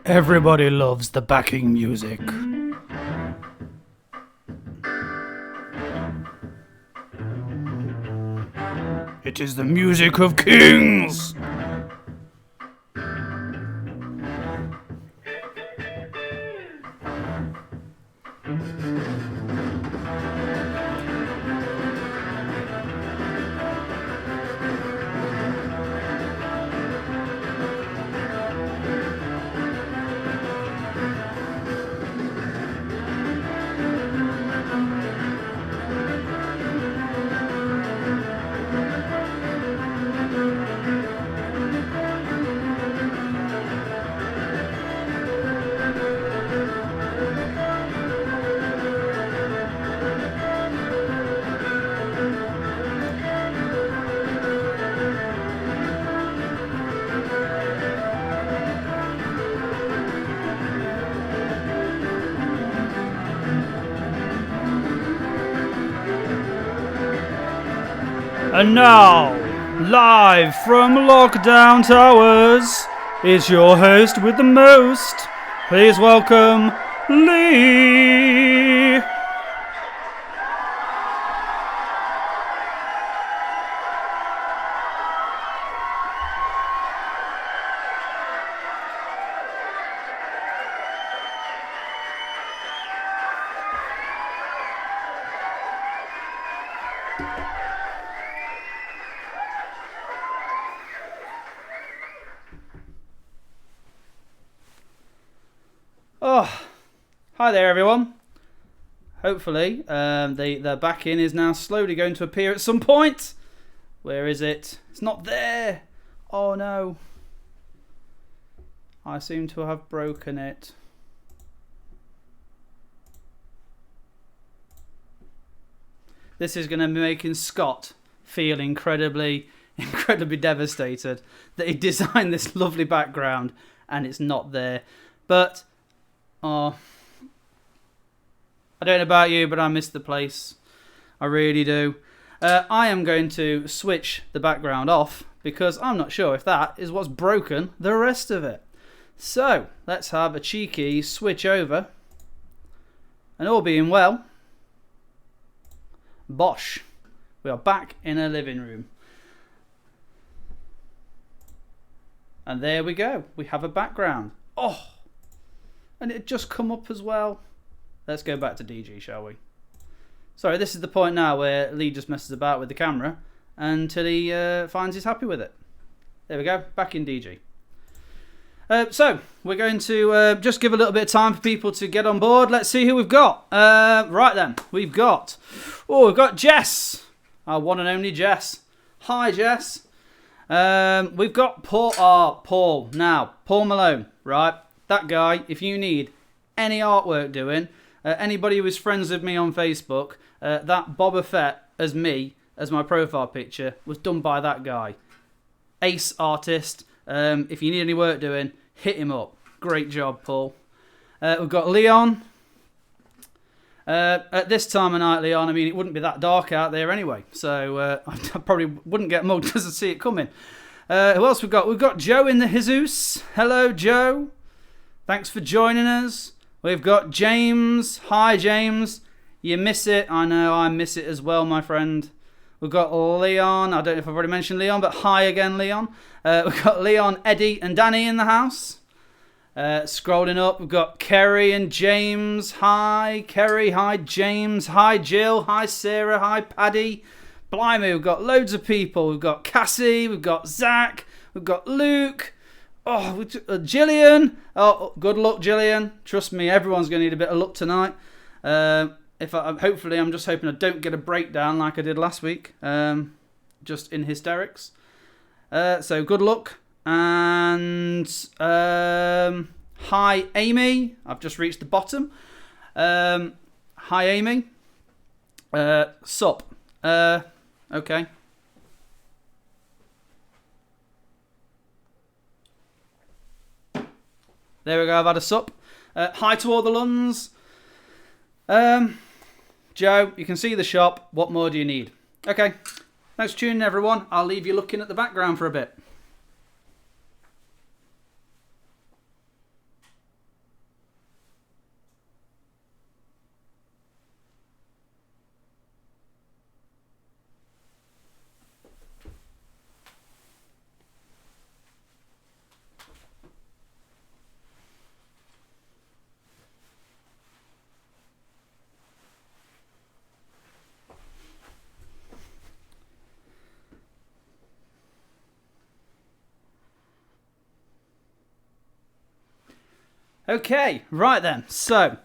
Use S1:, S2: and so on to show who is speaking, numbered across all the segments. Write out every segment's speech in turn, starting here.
S1: Everybody loves the backing music. It is the music of kings. And now, live from Lockdown Towers, is your host with the most. Please welcome Leigh. Oh, hi there everyone. Hopefully the back-in is now slowly going to appear at some point. Where is it? It's not there. Oh no. I seem to have broken it. This is going to be making Scott feel incredibly devastated that he designed this lovely background and it's not there. But oh, I don't know about you, but I miss the place. I really do. I am going to switch the background off because I'm not sure if that is what's broken the rest of it. So, let's have a cheeky switch over. And all being well, bosh, we are back in a living room. And there we go. We have a background. Oh! And it just come up as well. Let's go back to DG, shall we? Sorry, this is the point now where Leigh just messes about with the camera until he finds he's happy with it. There we go, back in DG. So, we're going to just give a little bit of time for people to get on board. Let's see who we've got. Right then, we've got Jess. Our one and only Jess. Hi, Jess. We've got Paul. Now, Paul Malone, right? That guy, if you need any artwork doing, anybody who is friends with me on Facebook, that Boba Fett as me, as my profile picture, was done by that guy. Ace artist. If you need any work doing, hit him up. Great job, Paul. We've got Leon. At this time of night, Leon, I mean, it wouldn't be that dark out there anyway, so I probably wouldn't get mugged as I see it coming. Who else we've got? We've got Joe in the Jesus. Hello, Joe. Thanks for joining us. We've got James. Hi, James. You miss it. I know, I miss it as well, my friend. We've got Leon. I don't know if I've already mentioned Leon, but hi again, Leon. We've got Leon, Eddie, and Danny in the house. Scrolling up, we've got Kerry and James. Hi, Kerry. Hi, James. Hi, Jill. Hi, Sarah. Hi, Paddy. Blimey, we've got loads of people. We've got Cassie. We've got Zach. We've got Luke. Oh, Gillian. Oh, good luck, Gillian. Trust me, everyone's going to need a bit of luck tonight. Hopefully, I'm just hoping I don't get a breakdown like I did last week. Just in hysterics. So good luck. And hi, Amy. I've just reached the bottom. Hi, Amy. Sup. Okay. There we go, I've had a sup. Hi to all the Luns. Joe, you can see the shop. What more do you need? Okay, thanks for tuning in, everyone. I'll leave you looking at the background for a bit. Okay, right then. So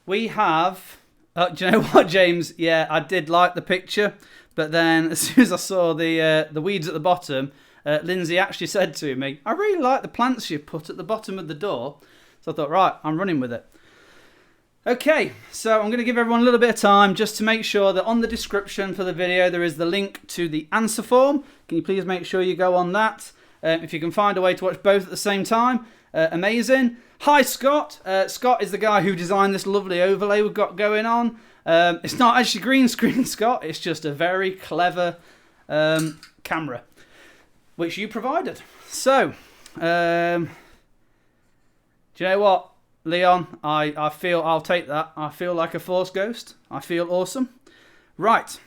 S1: we have. Do you know what, James? Yeah, I did like the picture, but then as soon as I saw the weeds at the bottom, Lindsay actually said to me, "I really like the plants you put at the bottom of the door." So I thought, right, I'm running with it. Okay, so I'm going to give everyone a little bit of time just to make sure that on the description for the video there is the link to the answer form. Can you please make sure you go on that? If you can find a way to watch both at the same time, amazing. Hi, Scott. Scott is the guy who designed this lovely overlay we've got going on. It's not actually green screen, Scott. It's just a very clever camera, which you provided. So, do you know what? Leon, I feel I'll take that. I feel like a Force ghost. I feel awesome. Right.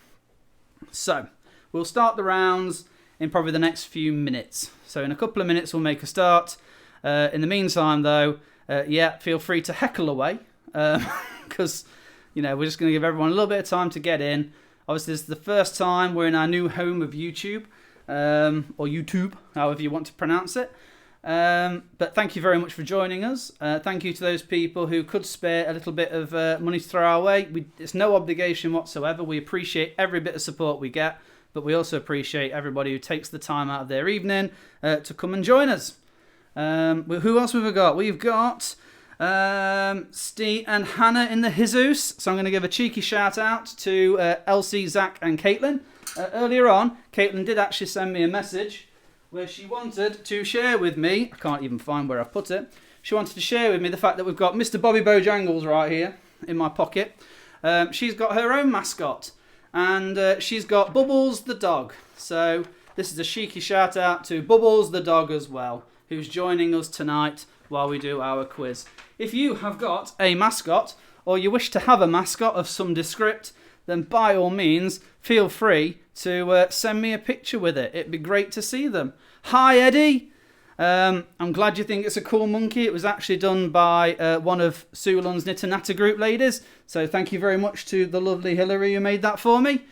S1: So, we'll start the rounds in probably the next few minutes. So, in a couple of minutes, we'll make a start. In the meantime, though, yeah, feel free to heckle away. Because, you know, we're just going to give everyone a little bit of time to get in. Obviously, this is the first time we're in our new home of YouTube. Or YouTube, however you want to pronounce it. But thank you very much for joining us. Thank you to those people who could spare a little bit of money to throw our way. It's no obligation whatsoever. We appreciate every bit of support we get, but we also appreciate everybody who takes the time out of their evening to come and join us. Who else have we got? We've got Steve and Hannah in the Jesus. So I'm going to give a cheeky shout out to Elsie, Zach and Caitlin. Earlier on, Caitlin did actually send me a message where she wanted to share with me, I can't even find where I put it, she wanted to share with me the fact that we've got Mr. Bobby Bojangles right here in my pocket. She's got her own mascot, and she's got Bubbles the dog. So this is a cheeky shout out to Bubbles the dog as well, who's joining us tonight while we do our quiz. If you have got a mascot, or you wish to have a mascot of some descript, then by all means, feel free to send me a picture with it. It'd be great to see them. Hi, Eddie. I'm glad you think it's a cool monkey. It was actually done by one of Sue Lunn's Knitter Natter group ladies. So thank you very much to the lovely Hillary who made that for me.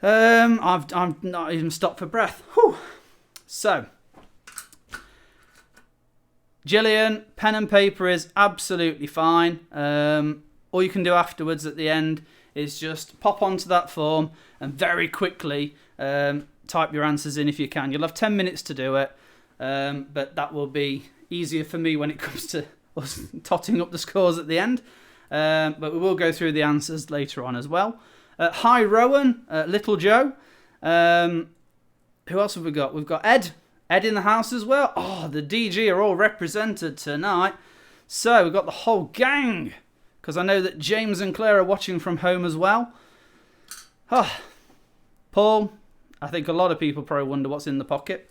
S1: I've not even stopped for breath. Whew. So, Gillian, pen and paper is absolutely fine. All you can do afterwards at the end is just pop onto that form and very quickly type your answers in if you can. You'll have 10 minutes to do it, but that will be easier for me when it comes to us totting up the scores at the end. But we will go through the answers later on as well. Hi, Rowan, Little Joe. Who else have we got? We've got Ed. Ed in the house as well. Oh, the DG are all represented tonight. So we've got the whole gang, because I know that James and Claire are watching from home as well. Oh, Paul, I think a lot of people probably wonder what's in the pocket.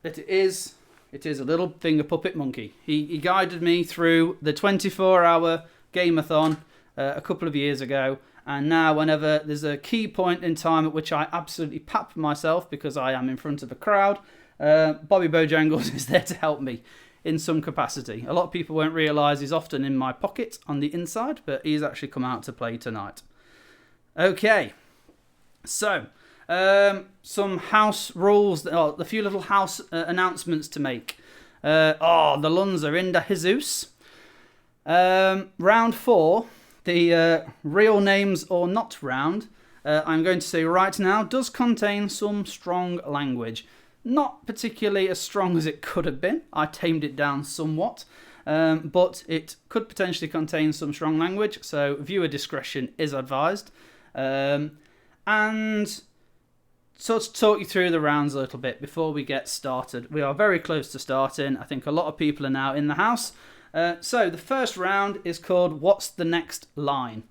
S1: But it is a little finger puppet monkey. He guided me through the 24-hour game-a-thon a couple of years ago. And now whenever there's a key point in time at which I absolutely pap myself because I am in front of a crowd, Bobby Bojangles is there to help me in some capacity. A lot of people won't realise he's often in my pocket on the inside, but he's actually come out to play tonight. Okay, so some house rules, a few little house announcements to make. The Lunns are in the Jesus. Round 4, the real names or not round, I'm going to say right now, does contain some strong language. Not particularly as strong as it could have been. I tamed it down somewhat. But it could potentially contain some strong language, so viewer discretion is advised. And so to talk you through the rounds a little bit before we get started. We are very close to starting. I think a lot of people are now in the house. So the first round is called What's the Next Line?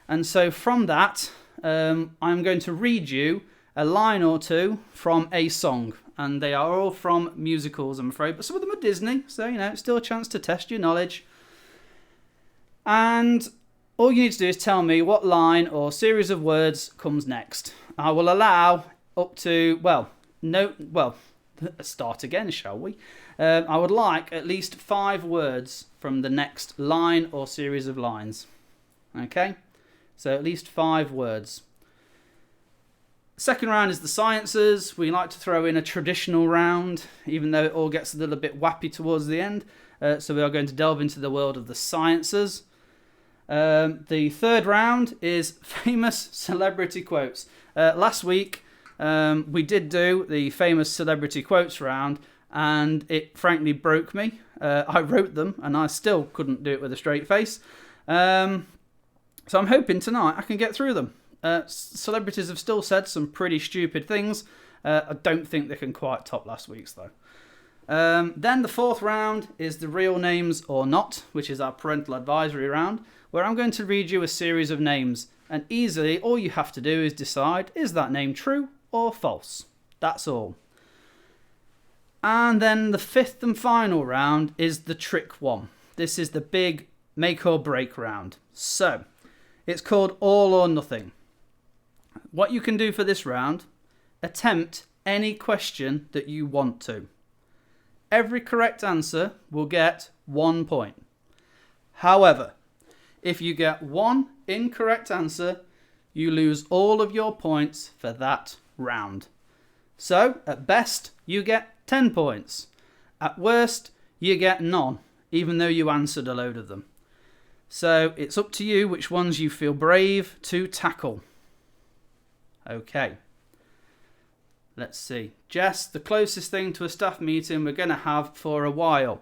S1: And so from that, I'm going to read you a line or two from a song. And they are all from musicals, I'm afraid. But some of them are Disney, so, you know, it's still a chance to test your knowledge. And all you need to do is tell me what line or series of words comes next. I will allow up to, start again, shall we? I would like at least 5 words from the next line or series of lines. Okay? So at least 5 words. Second round is the sciences. We like to throw in a traditional round, even though it all gets a little bit wappy towards the end. So we are going to delve into the world of the sciences. The third round is famous celebrity quotes. Last week, we did do the famous celebrity quotes round, and it frankly broke me. I wrote them, and I still couldn't do it with a straight face. So I'm hoping tonight I can get through them. Celebrities have still said some pretty stupid things. I don't think they can quite top last week's, though. Then the fourth round is the real names or not, which is our parental advisory round, where I'm going to read you a series of names, and easily all you have to do is decide, is that name true or false? That's all. And then the fifth and final round is the trick one. This is the big make or break round. So, it's called all or nothing. What you can do for this round, attempt any question that you want to. Every correct answer will get 1 point. However, if you get one incorrect answer, you lose all of your points for that round. So, at best, you get 10 points. At worst, you get none, even though you answered a load of them. So, it's up to you which ones you feel brave to tackle. Okay. Let's see. Jess, the closest thing to a staff meeting we're going to have for a while.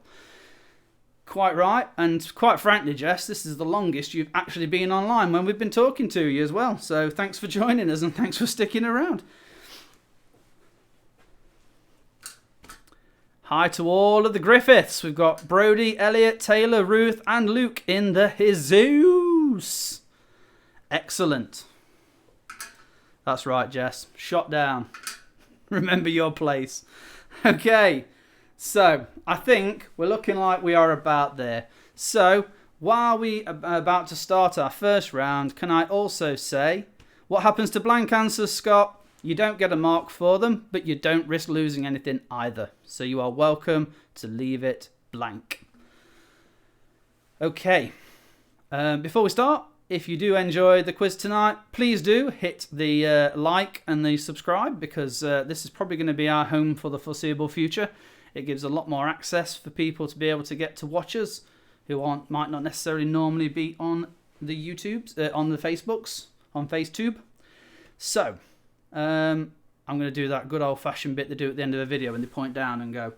S1: Quite right, and quite frankly, Jess, this is the longest you've actually been online when we've been talking to you as well. So thanks for joining us and thanks for sticking around. Hi to all of the Griffiths. We've got Brody, Elliot, Taylor, Ruth, and Luke in the Jesus. Excellent. That's right, Jess. Shot down. Remember your place. Okay, so I think we're looking like we are about there. So while we are about to start our first round, can I also say, what happens to blank answers, Scott? You don't get a mark for them, but you don't risk losing anything either. So you are welcome to leave it blank. Okay, before we start, if you do enjoy the quiz tonight, please do hit the like and the subscribe, because this is probably going to be our home for the foreseeable future. It gives a lot more access for people to be able to get to watch us who might not necessarily normally be on the YouTubes, on the Facebooks, on FaceTube. So, I'm going to do that good old-fashioned bit they do at the end of a video when they point down and go,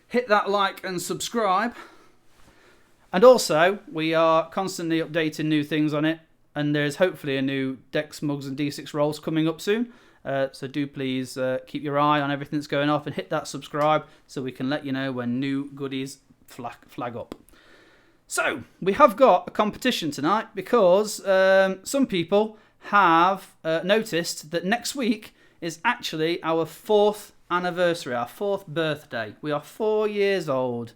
S1: hit that like and subscribe. And also, we are constantly updating new things on it, and there's hopefully a new Dex Mugs and D6 rolls coming up soon. So do please keep your eye on everything that's going off and hit that subscribe so we can let you know when new goodies flag up. So, we have got a competition tonight because some people have noticed that next week is actually our 4th anniversary, our 4th birthday. We are 4 years old.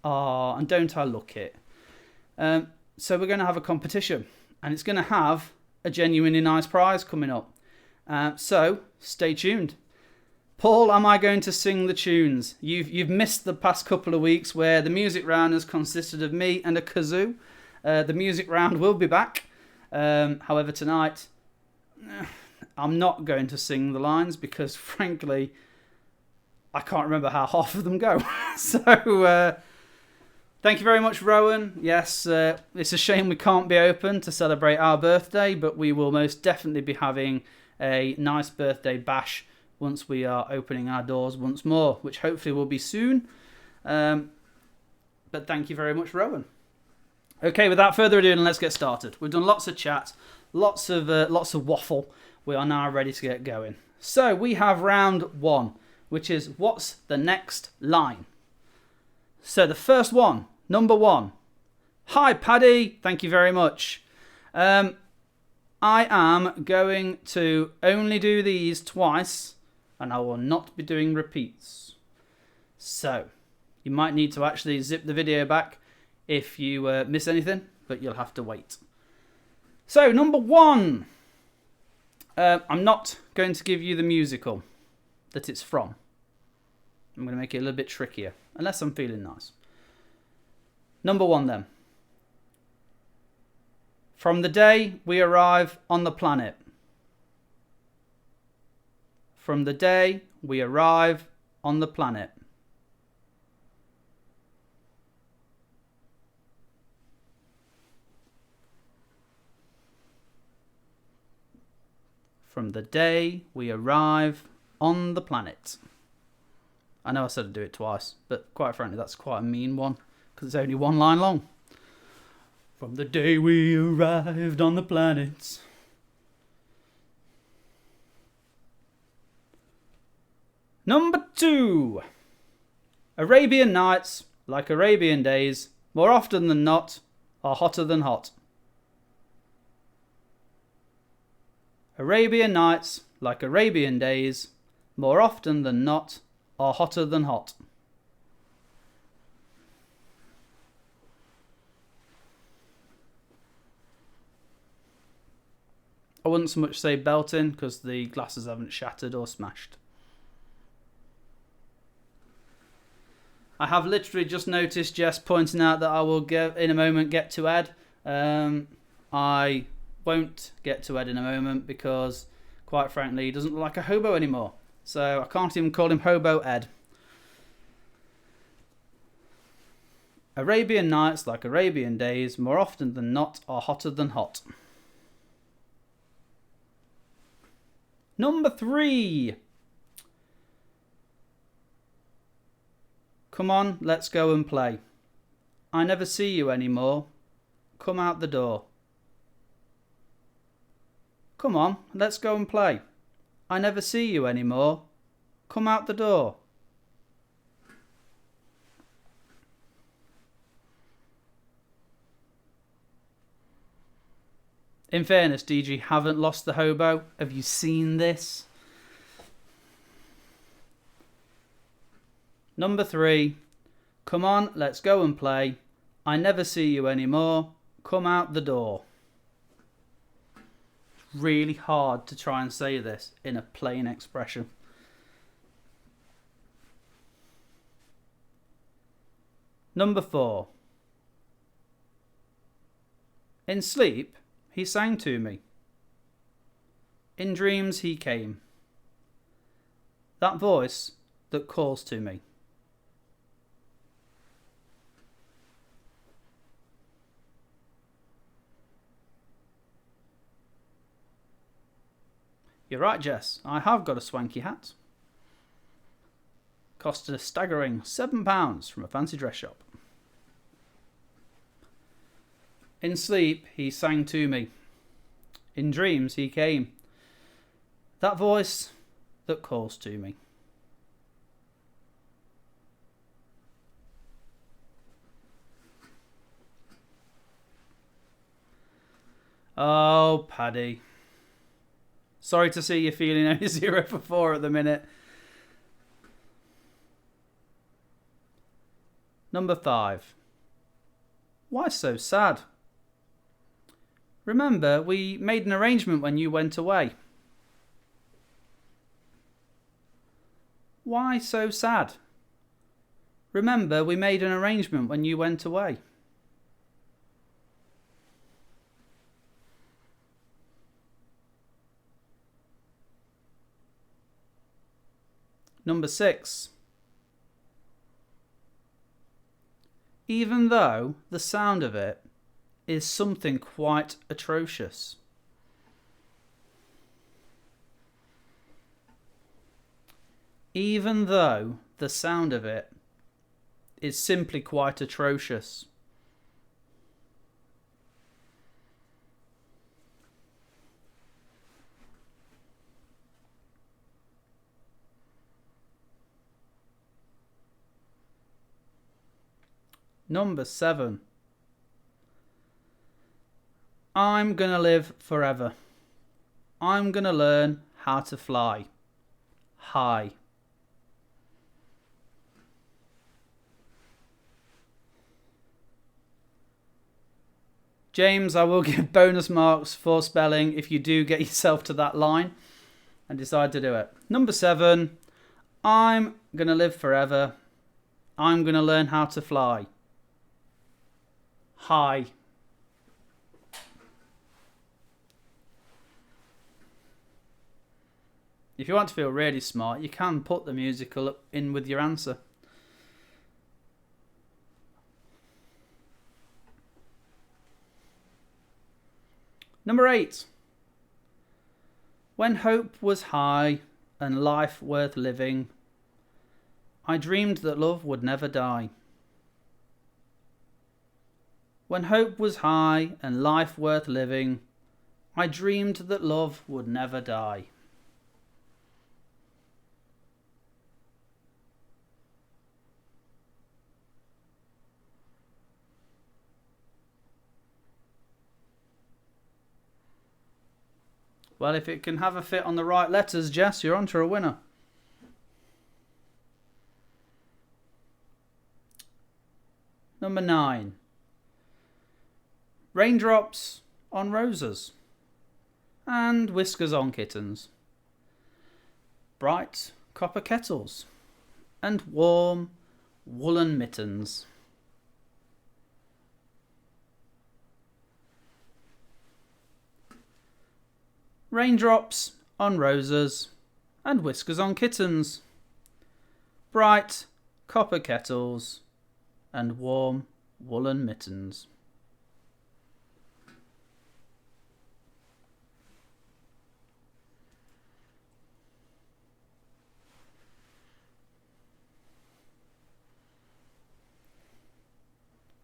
S1: Oh, and don't I look it. So we're going to have a competition, and it's going to have a genuinely nice prize coming up. So stay tuned. Paul, am I going to sing the tunes? You've missed the past couple of weeks where the music round has consisted of me and a kazoo. The music round will be back. However, tonight, I'm not going to sing the lines because, frankly, I can't remember how half of them go. So, thank you very much, Rowan. Yes, it's a shame we can't be open to celebrate our birthday, but we will most definitely be having a nice birthday bash once we are opening our doors once more, which hopefully will be soon. But thank you very much, Rowan. Okay, without further ado, let's get started. We've done lots of chat, lots of waffle. We are now ready to get going. So we have round 1, which is what's the next line? So the first one, number 1. Hi, Paddy. Thank you very much. I am going to only do these twice, and I will not be doing repeats. So, you might need to actually zip the video back if you miss anything, but you'll have to wait. So, number 1. I'm not going to give you the musical that it's from. I'm going to make it a little bit trickier, unless I'm feeling nice. Number 1 then. From the day we arrive on the planet. from the day we arrive on the planet. From the day we arrive on the planet. I know I said I'd do it twice, but quite frankly, that's quite a mean one, because it's only one line long. From the day we arrived on the planet. Number 2. Arabian nights, like Arabian days, more often than not, are hotter than hot. Arabian nights, like Arabian days, more often than not, are hotter than hot. I wouldn't so much say belting because the glasses haven't shattered or smashed. I have literally just noticed Jess pointing out that I will in a moment get to Ed. I won't get to Ed in a moment because, quite frankly, he doesn't look like a hobo anymore. So I can't even call him Hobo Ed. Arabian nights, like Arabian days, more often than not, are hotter than hot. Number 3. Come on, let's go and play. I never see you anymore. Come out the door. Come on, let's go and play. I never see you anymore. Come out the door. In fairness, DG, haven't lost the hobo. Have you seen this? Number 3. Come on, let's go and play. I never see you anymore. Come out the door. It's really hard to try and say this in a plain expression. Number 4. In sleep, he sang to me. In dreams he came. That voice that calls to me. You're right, Jess. I have got a swanky hat. Costed a staggering £7 from a fancy dress shop. In sleep, he sang to me. In dreams, he came. That voice that calls to me. Oh, Paddy. Sorry to see you feeling only 0 for 4 at the minute. Number 5. Why so sad? Remember, we made an arrangement when you went away. Why so sad? Remember, we made an arrangement when you went away. Number 6. Even though the sound of it is something quite atrocious. Even though the sound of it is simply quite atrocious. Number 7. I'm gonna live forever. I'm gonna learn how to fly high. James, I will give bonus marks for spelling if you do get yourself to that line and decide to do it. Number 7. I'm gonna live forever. I'm gonna learn how to fly high. If you want to feel really smart, you can put the musical in with your answer. Number 8. When hope was high and life worth living, I dreamed that love would never die. When hope was high and life worth living, I dreamed that love would never die. Well, if it can have a fit on the right letters, Jess, you're on to a winner. Number 9. Raindrops on roses and whiskers on kittens. Bright copper kettles and warm woolen mittens. Raindrops on roses and whiskers on kittens. Bright copper kettles and warm woolen mittens.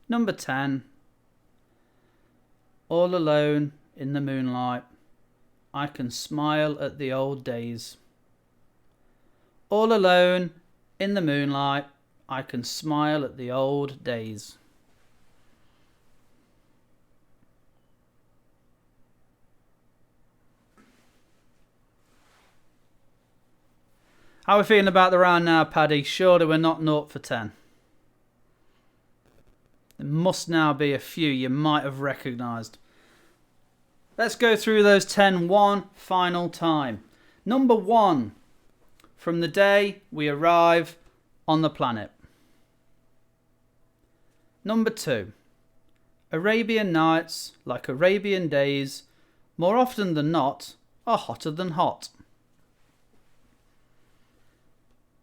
S1: Number 10. All alone in the moonlight, I can smile at the old days. All alone in the moonlight, I can smile at the old days. How are we feeling about the round now, Paddy? Surely we're not 0 for 10. There must now be a few you might have recognised. Let's go through those 10 one final time. Number 1. From the day we arrive on the planet. Number 2. Arabian nights, like Arabian days, more often than not, are hotter than hot.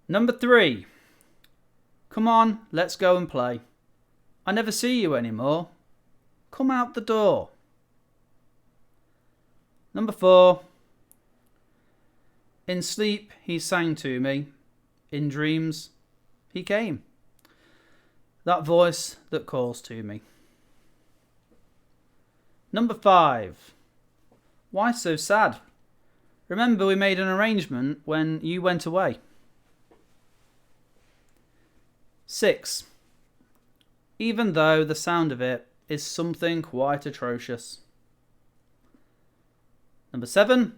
S1: Number 3. Come on, let's go and play. I never see you anymore. Come out the door. Number 4. In sleep he sang to me. In dreams he came. That voice that calls to me. Number 5. Why so sad? Remember we made an arrangement when you went away. 6. Even though the sound of it is something quite atrocious. Number 7.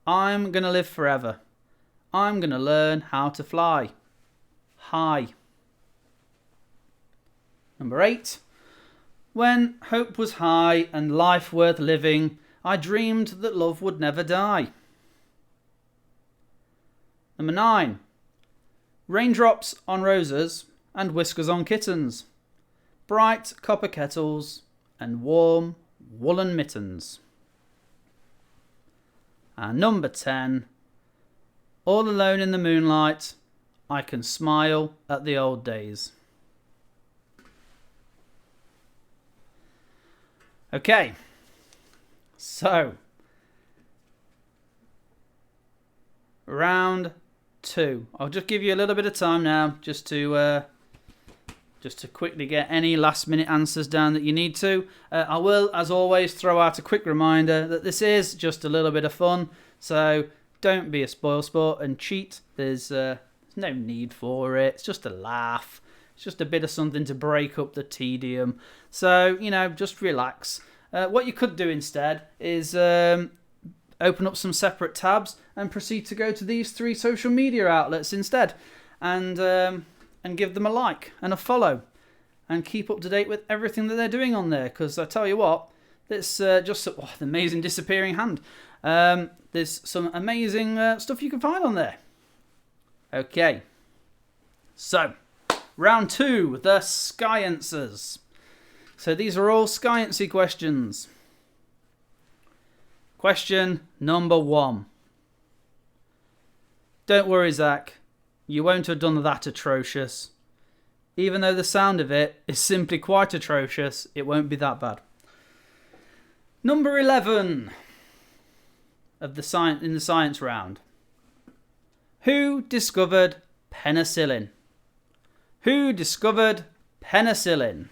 S1: I'm gonna live forever. I'm gonna learn how to fly. High. Number 8. When hope was high and life worth living, I dreamed that love would never die. Number 9. Raindrops on roses and whiskers on kittens. Bright copper kettles and warm woolen mittens. And number 10. All alone in the moonlight, I can smile at the old days. Okay, so round 2. I'll just give you a little bit of time now just to quickly get any last minute answers down that you need to. I will, as always, throw out a quick reminder that this is just a little bit of fun, so don't be a spoilsport and cheat. There's no need for it. It's just a laugh. It's just a bit of something to break up the tedium. So, just relax. What you could do instead is open up some separate tabs and proceed to go to these 3 social media outlets instead, and give them a like and a follow, and keep up to date with everything that they're doing on there. Because I tell you what, it's just the amazing disappearing hand. There's some amazing stuff you can find on there. Okay, so round 2, the Sciences. So these are all Sciency questions. Question number 1. Don't worry, Zach. You won't have done that atrocious. Even though the sound of it is simply quite atrocious, it won't be that bad. Number 11 of in the science round. Who discovered penicillin? Who discovered penicillin?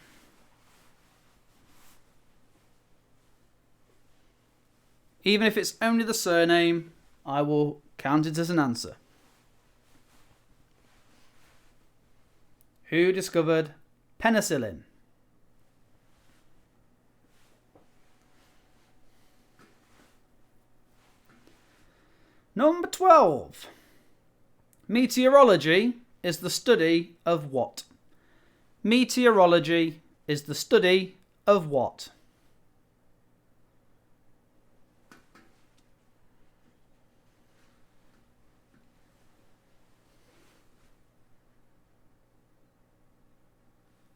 S1: Even if it's only the surname, I will count it as an answer. Who discovered penicillin? Number 12. Meteorology is the study of what? Meteorology is the study of what?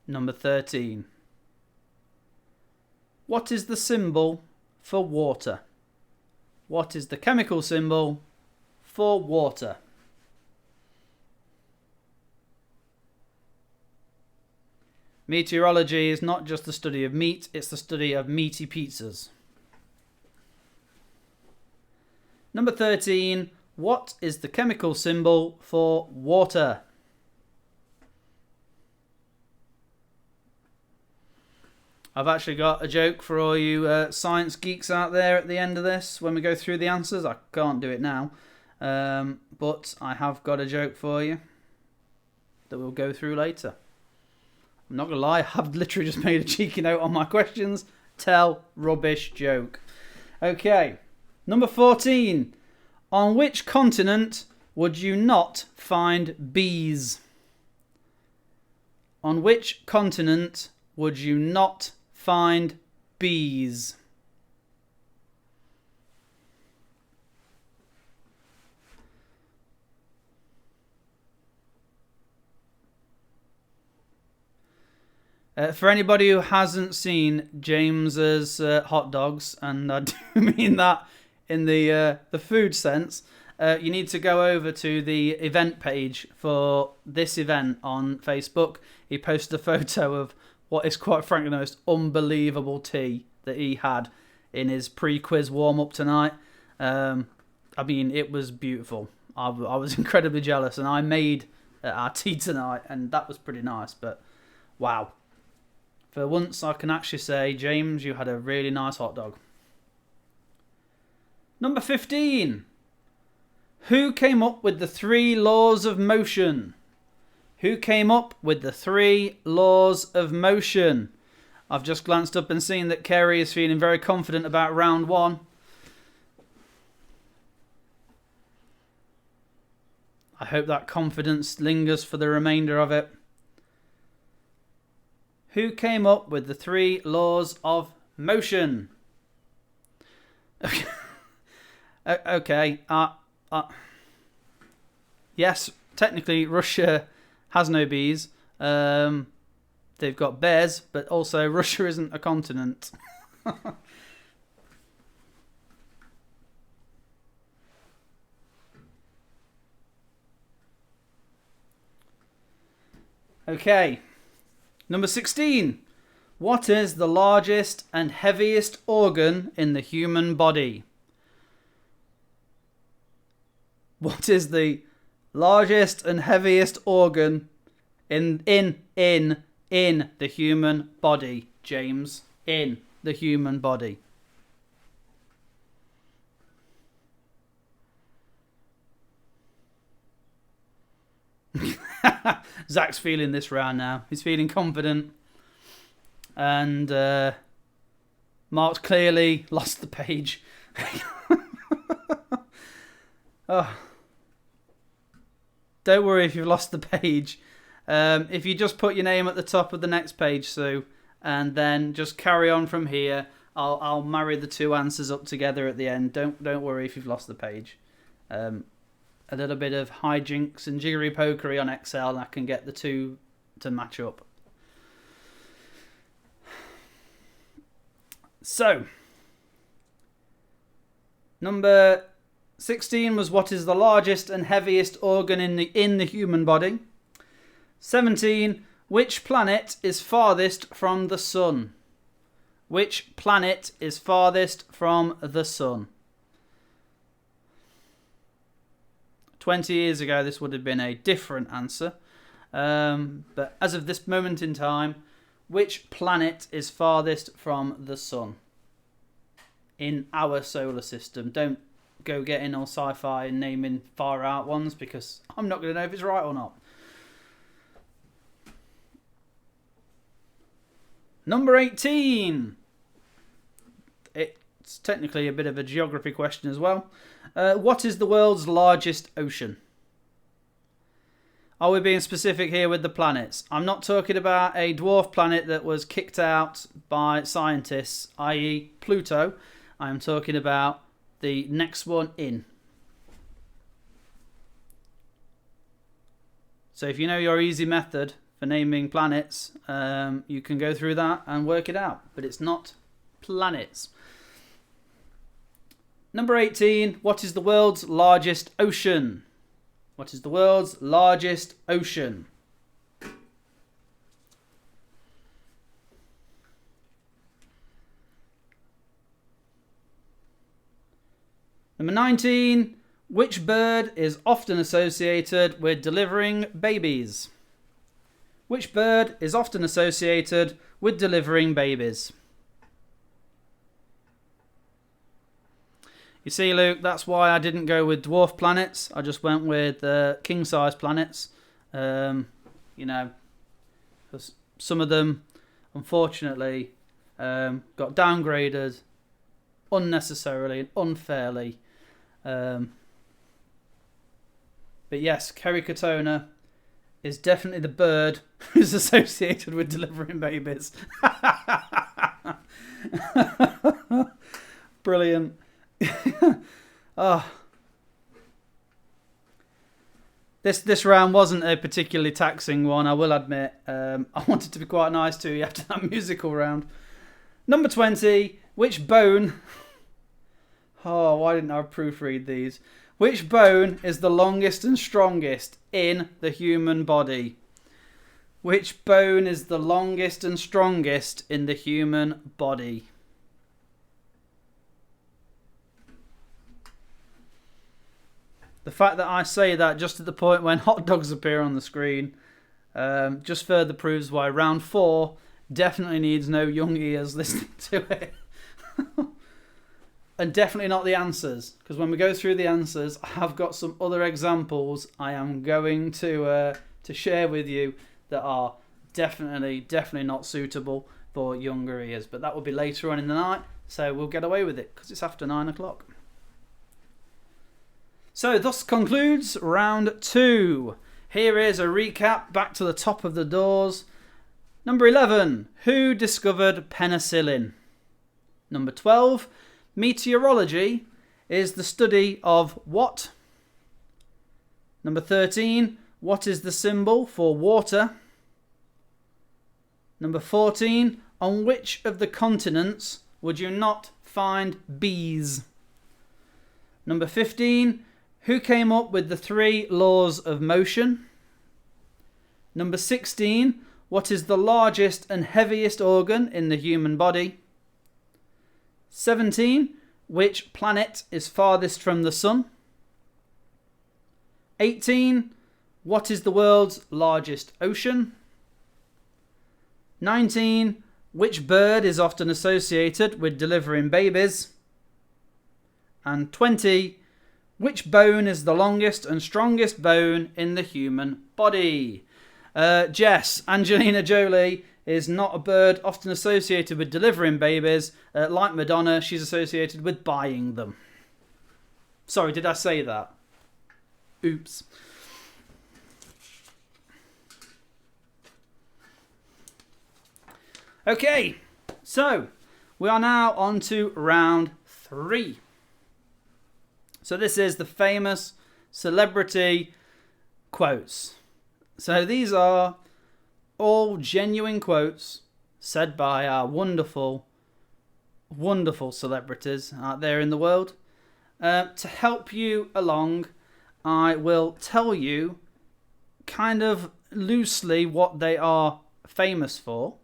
S1: Number 13. What is the symbol for water? What is the chemical symbol for water? Meteorology is not just the study of meat, it's the study of meaty pizzas. Number 13. What is the chemical symbol for water? I've actually got a joke for all you science geeks out there at the end of this when we go through the answers. I can't do it now, but I have got a joke for you that we'll go through later. I'm not going to lie, I've literally just made a cheeky note on my questions. Tell rubbish joke. Okay, number 14. On which continent would you not find bees? On which continent would you not find bees? For anybody who hasn't seen James's hot dogs, and I do mean that in the food sense, you need to go over to the event page for this event on Facebook. He posted a photo of what is quite frankly the most unbelievable tea that he had in his pre-quiz warm-up tonight. I mean, it was beautiful. I was incredibly jealous, and I made our tea tonight, and that was pretty nice, but wow. For once, I can actually say, James, you had a really nice hot dog. Number 15. Who came up with the 3 laws of motion? Who came up with the 3 laws of motion? I've just glanced up and seen that Kerry is feeling very confident about round 1. I hope that confidence lingers for the remainder of it. Who came up with the 3 laws of motion? Okay. Yes, technically Russia has no bees. They've got bears, but also Russia isn't a continent. Okay. Number 16. What is the largest and heaviest organ in the human body? What is the largest and heaviest organ in the human body, James? In the human body. Zach's feeling this round now. He's feeling confident. And Mark's clearly lost the page. Oh. Don't worry if you've lost the page. If you just put your name at the top of the next page, Sue, and then just carry on from here, I'll marry the 2 answers up together at the end. Don't worry if you've lost the page. A little bit of hijinks and jiggery pokery on Excel, and I can get the 2 to match up. So, number 16 was what is the largest and heaviest organ in the human body. 17, which planet is farthest from the sun? Which planet is farthest from the sun? 20 years ago, this would have been a different answer. But as of this moment in time, which planet is farthest from the sun in our solar system? Don't go getting all sci-fi and naming far out ones, because I'm not going to know if it's right or not. Number 18. It's technically a bit of a geography question as well. What is the world's largest ocean? Are we being specific here with the planets? I'm not talking about a dwarf planet that was kicked out by scientists, i.e. Pluto. I am talking about the next one in. So if you know your easy method for naming planets, you can go through that and work it out. But it's not planets. Number 18. What is the world's largest ocean? What is the world's largest ocean? Number 19. Which bird is often associated with delivering babies? Which bird is often associated with delivering babies? You see, Luke, that's why I didn't go with dwarf planets. I just went with king-size planets. You know, because some of them, unfortunately, got downgraded unnecessarily and unfairly. But yes, Kerikatona is definitely the bird who's associated with delivering babies. Brilliant. Oh. This round wasn't a particularly taxing one, I will admit. I wanted to be quite nice to you after that musical round. Number 20. Which bone... Oh, why didn't I proofread these? Which bone is the longest and strongest in the human body? Which bone is the longest and strongest in the human body? The fact that I say that just at the point when hot dogs appear on the screen just further proves why round 4 definitely needs no young ears listening to it. And definitely not the answers, because when we go through the answers, I have got some other examples I am going to share with you that are definitely not suitable for younger ears. But that will be later on in the night, so we'll get away with it because it's after 9 o'clock. So thus concludes round 2. Here is a recap back to the top of the doors. Number 11, who discovered penicillin? Number 12, meteorology is the study of what? Number 13, what is the symbol for water? Number 14, on which of the continents would you not find bees? Number 15, who came up with the 3 laws of motion? Number 16, what is the largest and heaviest organ in the human body? 17, which planet is farthest from the sun? 18, what is the world's largest ocean? 19, which bird is often associated with delivering babies? And 20, which bone is the longest and strongest bone in the human body? Jess, Angelina Jolie is not a bird often associated with delivering babies. Like Madonna, she's associated with buying them. Sorry, did I say that? Oops. Okay, so we are now on to round 3. So this is the famous celebrity quotes. So these are all genuine quotes said by our wonderful, wonderful celebrities out there in the world. To help you along, I will tell you kind of loosely what they are famous for,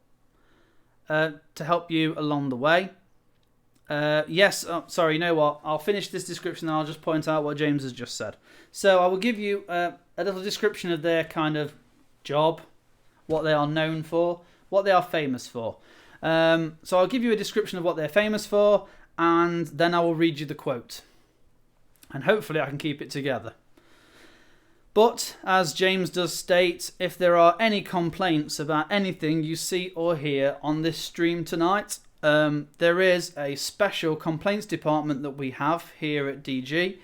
S1: to help you along the way. Sorry, you know what? I'll finish this description and I'll just point out what James has just said. So I will give you a little description of their kind of job, what they are known for, what they are famous for. So I'll give you a description of what they're famous for, and then I will read you the quote. And hopefully I can keep it together. But, as James does state, if there are any complaints about anything you see or hear on this stream tonight, there is a special complaints department that we have here at DG.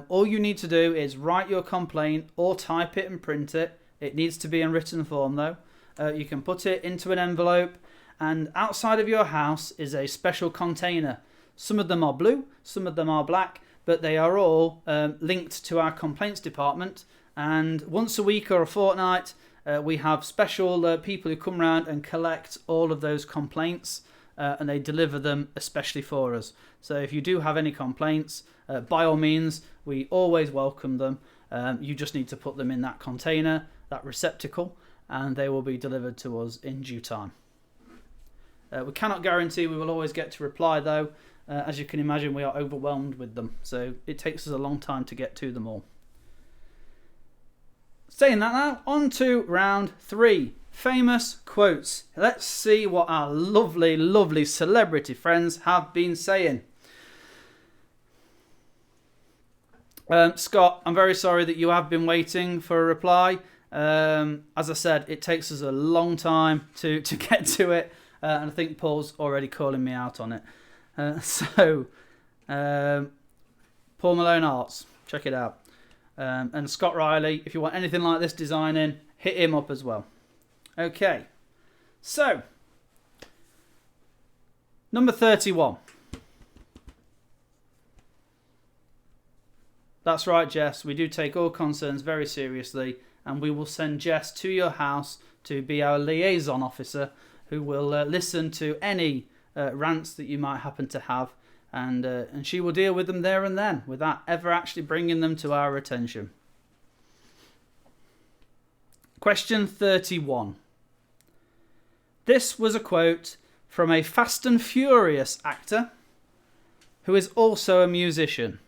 S1: All you need to do is write your complaint or type it and print it. It needs to be in written form though. You can put it into an envelope, and outside of your house is a special container. Some of them are blue, some of them are black, but they are all linked to our complaints department. And once a week or a fortnight, we have special people who come around and collect all of those complaints, and they deliver them especially for us. So if you do have any complaints, by all means, we always welcome them. You just need to put them in that container, that receptacle, and they will be delivered to us in due time. We cannot guarantee we will always get to reply though. As you can imagine, we are overwhelmed with them, so it takes us a long time to get to them all. Saying that now, on to round 3. Famous quotes. Let's see what our lovely, lovely celebrity friends have been saying. Scott, I'm very sorry that you have been waiting for a reply. As I said, it takes us a long time to get to it, and I think Paul's already calling me out on it. Paul Malone Arts, check it out. And Scott Riley, if you want anything like this designing, hit him up as well. Okay, so number 31. That's right, Jess, we do take all concerns very seriously, and we will send Jess to your house to be our liaison officer who will listen to any rants that you might happen to have, and she will deal with them there and then without ever actually bringing them to our attention. Question 31. This was a quote from a Fast and Furious actor who is also a musician.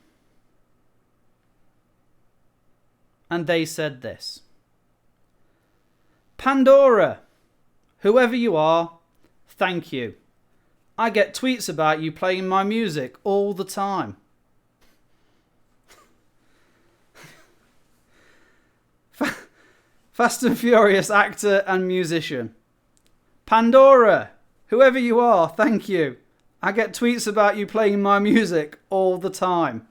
S1: And they said this: Pandora, whoever you are, thank you. I get tweets about you playing my music all the time. Fast and Furious actor and musician. Pandora, whoever you are, thank you. I get tweets about you playing my music all the time.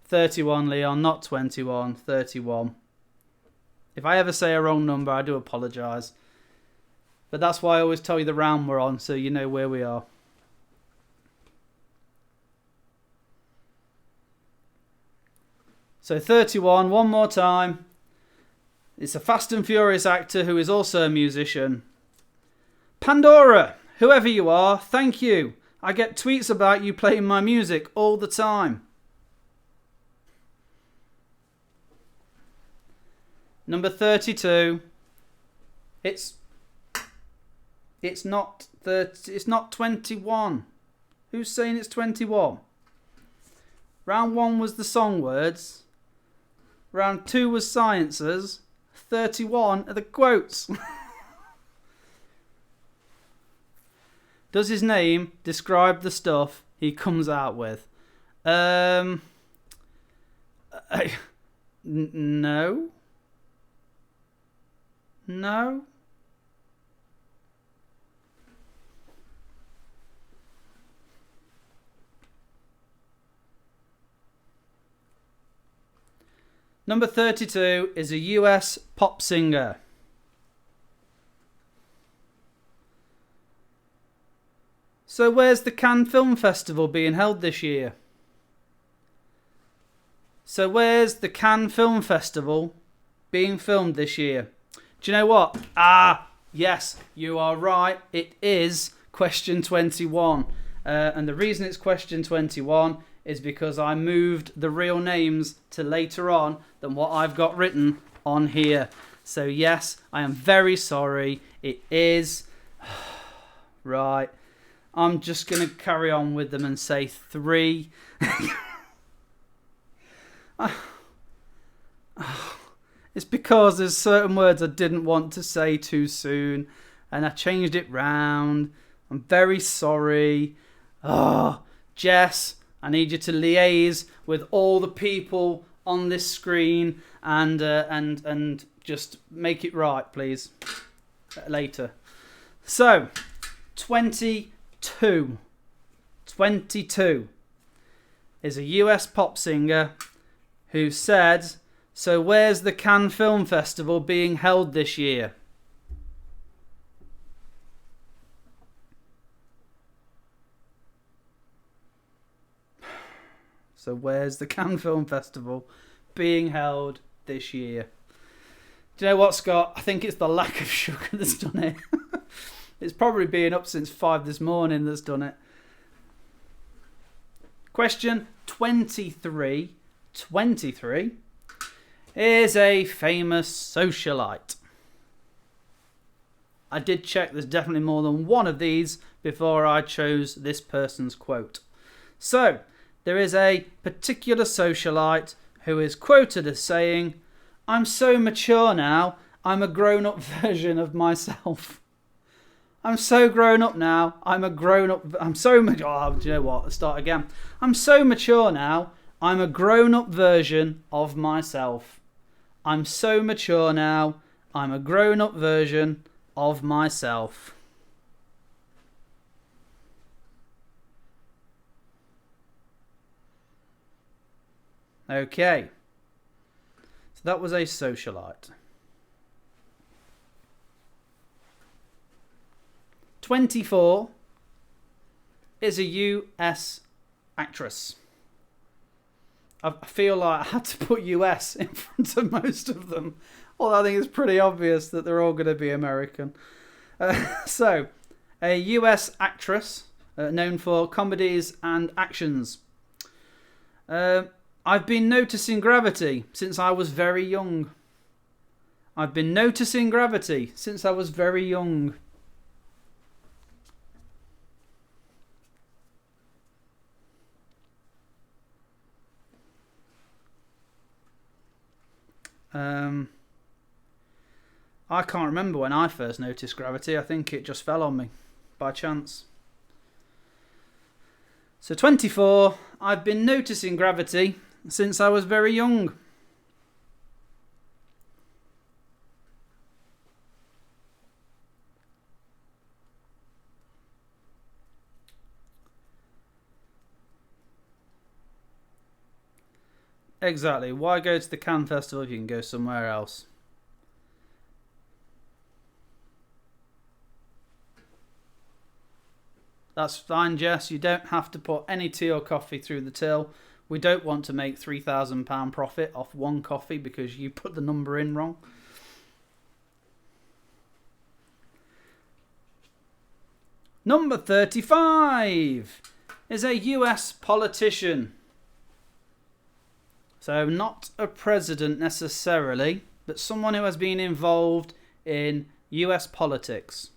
S1: 31, Leon, not 21, 31. If I ever say a wrong number, I do apologise. But that's why I always tell you the round we're on, so you know where we are. So 31, one more time. It's a Fast and Furious actor who is also a musician. Pandora, whoever you are, thank you. I get tweets about you playing my music all the time. Number 32. It's not 30, it's not 21. Who's saying it's 21? Round 1 was the song words. Round 2 was sciences. 31 are the quotes. Does his name describe the stuff he comes out with? No. No. Number 32 is a US pop singer. So where's the Cannes Film Festival being held this year? So where's the Cannes Film Festival being filmed this year? Do you know what? Yes, you are right. It is question 21. And the reason it's question 21 is because I moved the real names to later on than what I've got written on here. So yes, I am very sorry. It is... Right. I'm just going to carry on with them and say 3. It's because there's certain words I didn't want to say too soon, and I changed it round. I'm very sorry. Oh, Jess, I need you to liaise with all the people on this screen and just make it right, please. Later. So, 22. 22 is a US pop singer who said, "So where's the Cannes Film Festival being held this year?" So where's the Cannes Film Festival being held this year? Do you know what, Scott? I think it's the lack of sugar that's done it. It's probably been up since 5 this morning that's done it. Question 23. 23 is a famous socialite. I did check, there's definitely more than one of these before I chose this person's quote. So, there is a particular socialite who is quoted as saying, "I'm so mature now, I'm a grown-up version of myself." I'm so grown up now, I'm a grown-up... I'm so mature... Oh, do you know what? Let's start again. I'm so mature now, I'm a grown-up version of myself. I'm so mature now, I'm a grown-up version of myself. Okay. So that was a socialite. 24 is a US actress. I feel like I had to put US in front of most of them. Although I think it's pretty obvious that they're all going to be American. So, a US actress known for comedies and actions. I've been noticing gravity since I was very young. I've been noticing gravity since I was very young. I can't remember when I first noticed gravity. I think it just fell on me by chance. So 24, I've been noticing gravity since I was very young. Exactly. Why go to the Cannes Festival if you can go somewhere else? That's fine, Jess. You don't have to put any tea or coffee through the till. We don't want to make £3,000 profit off one coffee because you put the number in wrong. Number 35 is a US politician. So not a president necessarily, but someone who has been involved in US politics.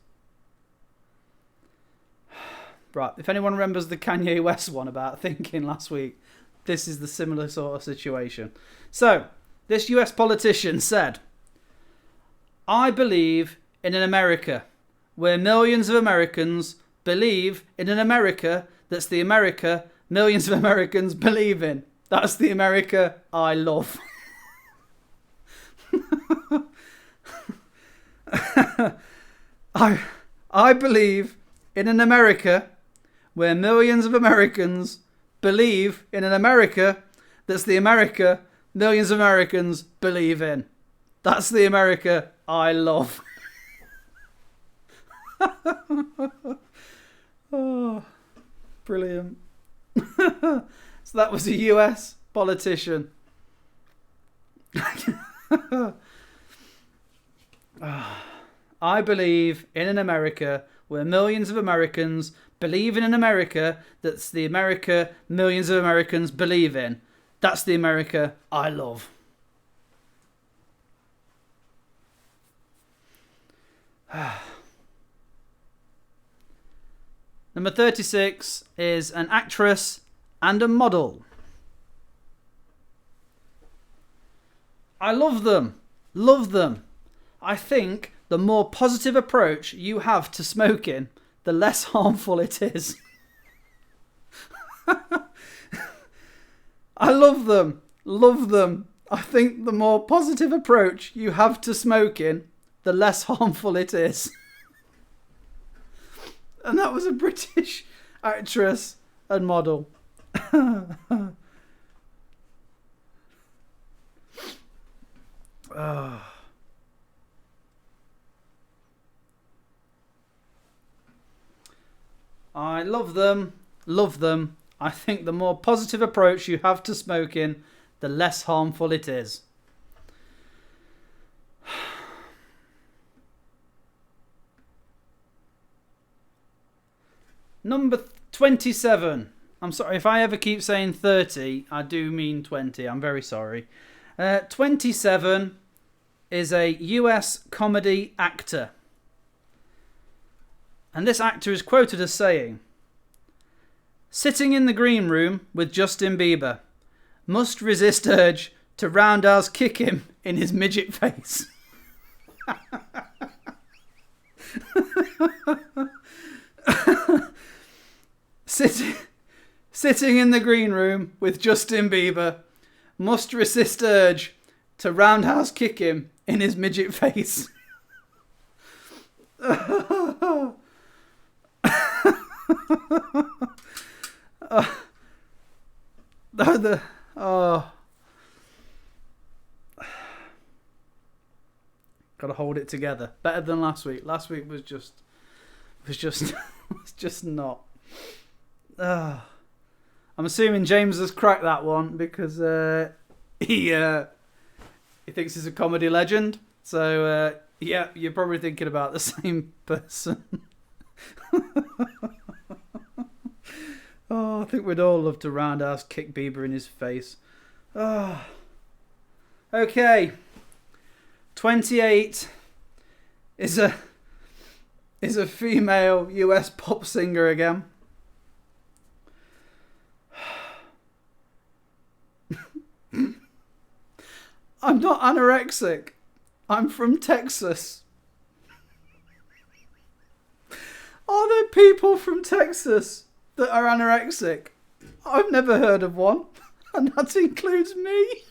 S1: Right, if anyone remembers the Kanye West one about thinking last week, this is the similar sort of situation. So, this US politician said, "I believe in an America where millions of Americans believe in an America that's the America millions of Americans believe in. That's the America I love." I believe in an America where millions of Americans believe in an America that's the America millions of Americans believe in. That's the America I love. Oh, brilliant. So that was a US politician. I believe in an America where millions of Americans believe in an America that's the America millions of Americans believe in. That's the America I love. Number 36 is an actress and a model. I love them. Love them. I think the more positive approach you have to smoking, the less harmful it is. I love them. Love them. I think the more positive approach you have to smoking, the less harmful it is. And that was a British actress and model. Oh. I love them. Love them. I think the more positive approach you have to smoking, the less harmful it is. Number 27. I'm sorry, if I ever keep saying 30, I do mean 20. I'm very sorry. 27 is a US comedy actor. And this actor is quoted as saying, "Sitting in the green room with Justin Bieber, must resist urge to roundhouse kick him in his midget face." Sitting in the green room with Justin Bieber, must resist urge to roundhouse kick him in his midget face. Gotta hold it together. Better than last week. Last week was just not. I'm assuming James has cracked that one because he thinks he's a comedy legend. So yeah, you're probably thinking about the same person. Oh, I think we'd all love to roundhouse kick Bieber in his face. Oh. Okay. 28 is a female US pop singer again. I'm not anorexic. I'm from Texas. Are there people from Texas that are anorexic? I've never heard of one, and that includes me.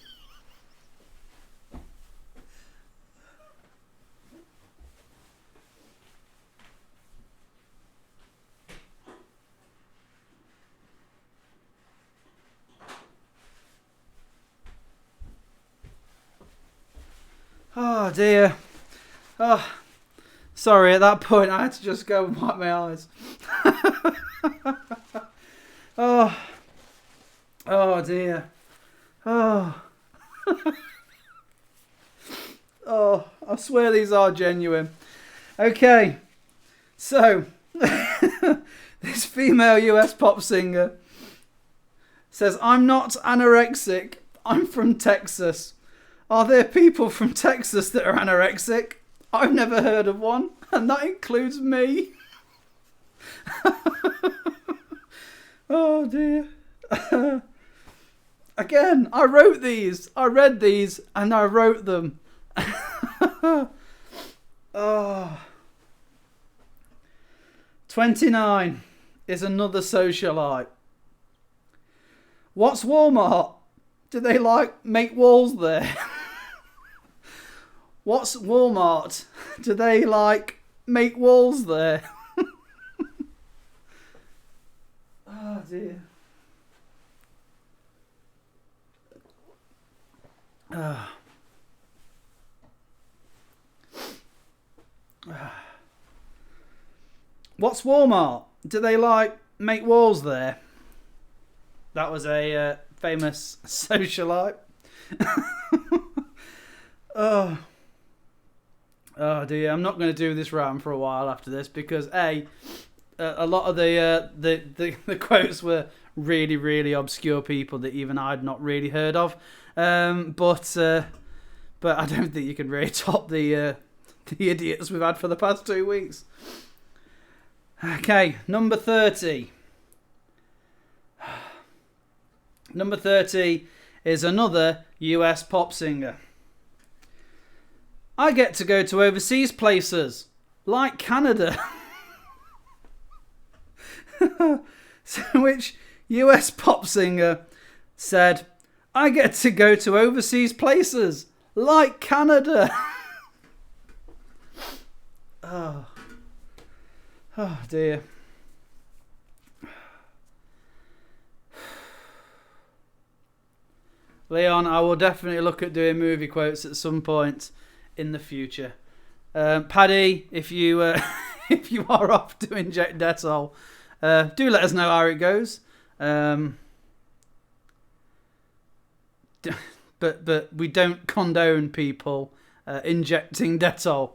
S1: Oh dear. Oh, sorry, at that point I had to just go and wipe my eyes. Oh dear. Oh. Oh, I swear these are genuine. Okay, so this female US pop singer says, "I'm not anorexic, I'm from Texas. Are there people from Texas that are anorexic? I've never heard of one, and that includes me." Oh dear. Again, I wrote these. I read these and I wrote them. Oh. 29 is another socialite. What's Walmart? Do they make walls there? What's Walmart? Do they make walls there? Oh dear. What's Walmart? Do they make walls there? That was a famous socialite. Oh. Oh dear, I'm not going to do this round for a while after this because a lot of the quotes were really, really obscure people that even I'd not really heard of. But I don't think you can really top the idiots we've had for the past 2 weeks. Okay, number 30. Number 30 is another US pop singer. I get to go to overseas places, like Canada. So which US pop singer said, I get to go to overseas places, like Canada. Oh dear. Leon, I will definitely look at doing movie quotes at some point in the future. Paddy, if you if you are off to inject Dettol, do let us know how it goes. But we don't condone people injecting Dettol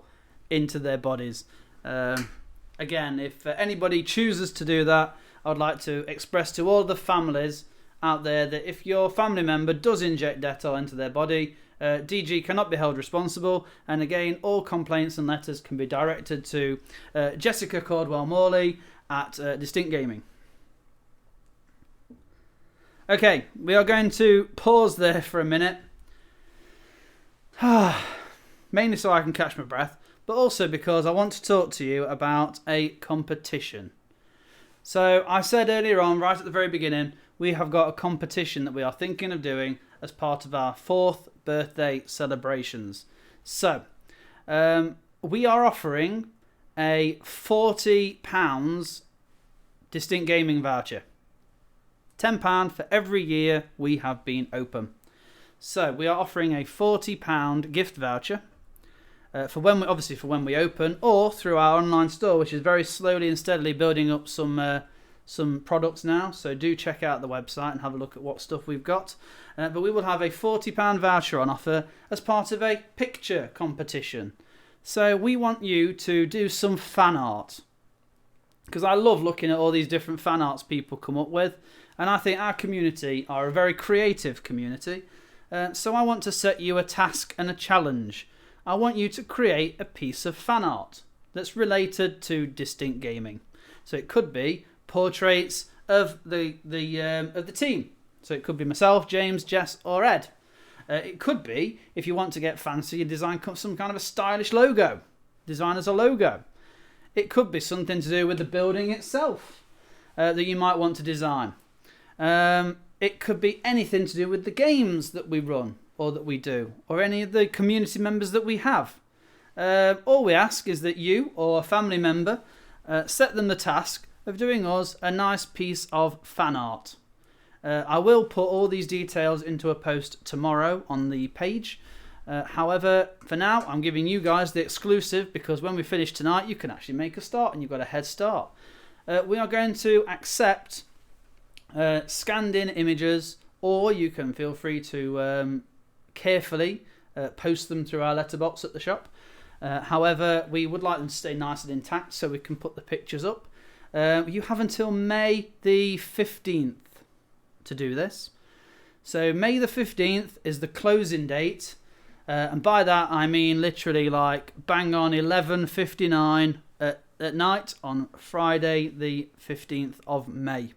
S1: into their bodies. Again, if anybody chooses to do that, I would like to express to all the families out there that if your family member does inject Dettol into their body, DG cannot be held responsible, and again, all complaints and letters can be directed to Jessica Cordwell-Morley at Distinct Gaming. Okay, we are going to pause there for a minute, mainly so I can catch my breath, but also because I want to talk to you about a competition. So I said earlier on, right at the very beginning, we have got a competition that we are thinking of doing as part of our 4th birthday celebrations. So we are offering a £40 Distinct Gaming voucher. £10 for every year we have been open. So we are offering a £40 gift voucher for when we open, or through our online store, which is very slowly and steadily building up some products now. So do check out the website and have a look at what stuff we've got. But we will have a £40 voucher on offer as part of a picture competition. So we want you to do some fan art, because I love looking at all these different fan arts people come up with, and I think our community are a very creative community. So I want to set you a task and a challenge. I want you to create a piece of fan art that's related to Distinct Gaming. So it could be portraits of the team. So it could be myself, James, Jess, or Ed. It could be, if you want to get fancy, you design some kind of a stylish logo. Design as a logo. It could be something to do with the building itself that you might want to design. It could be anything to do with the games that we run or that we do, or any of the community members that we have. All we ask is that you or a family member set them the task of doing us a nice piece of fan art. I will put all these details into a post tomorrow on the page. However, for now, I'm giving you guys the exclusive, because when we finish tonight, you can actually make a start and you've got a head start. We are going to accept scanned in images, or you can feel free to carefully post them through our letterbox at the shop. However, we would like them to stay nice and intact so we can put the pictures up. You have until May the 15th to do this. So May the 15th is the closing date. And by that, I mean literally like bang on 11:59 at night on Friday the 15th of May.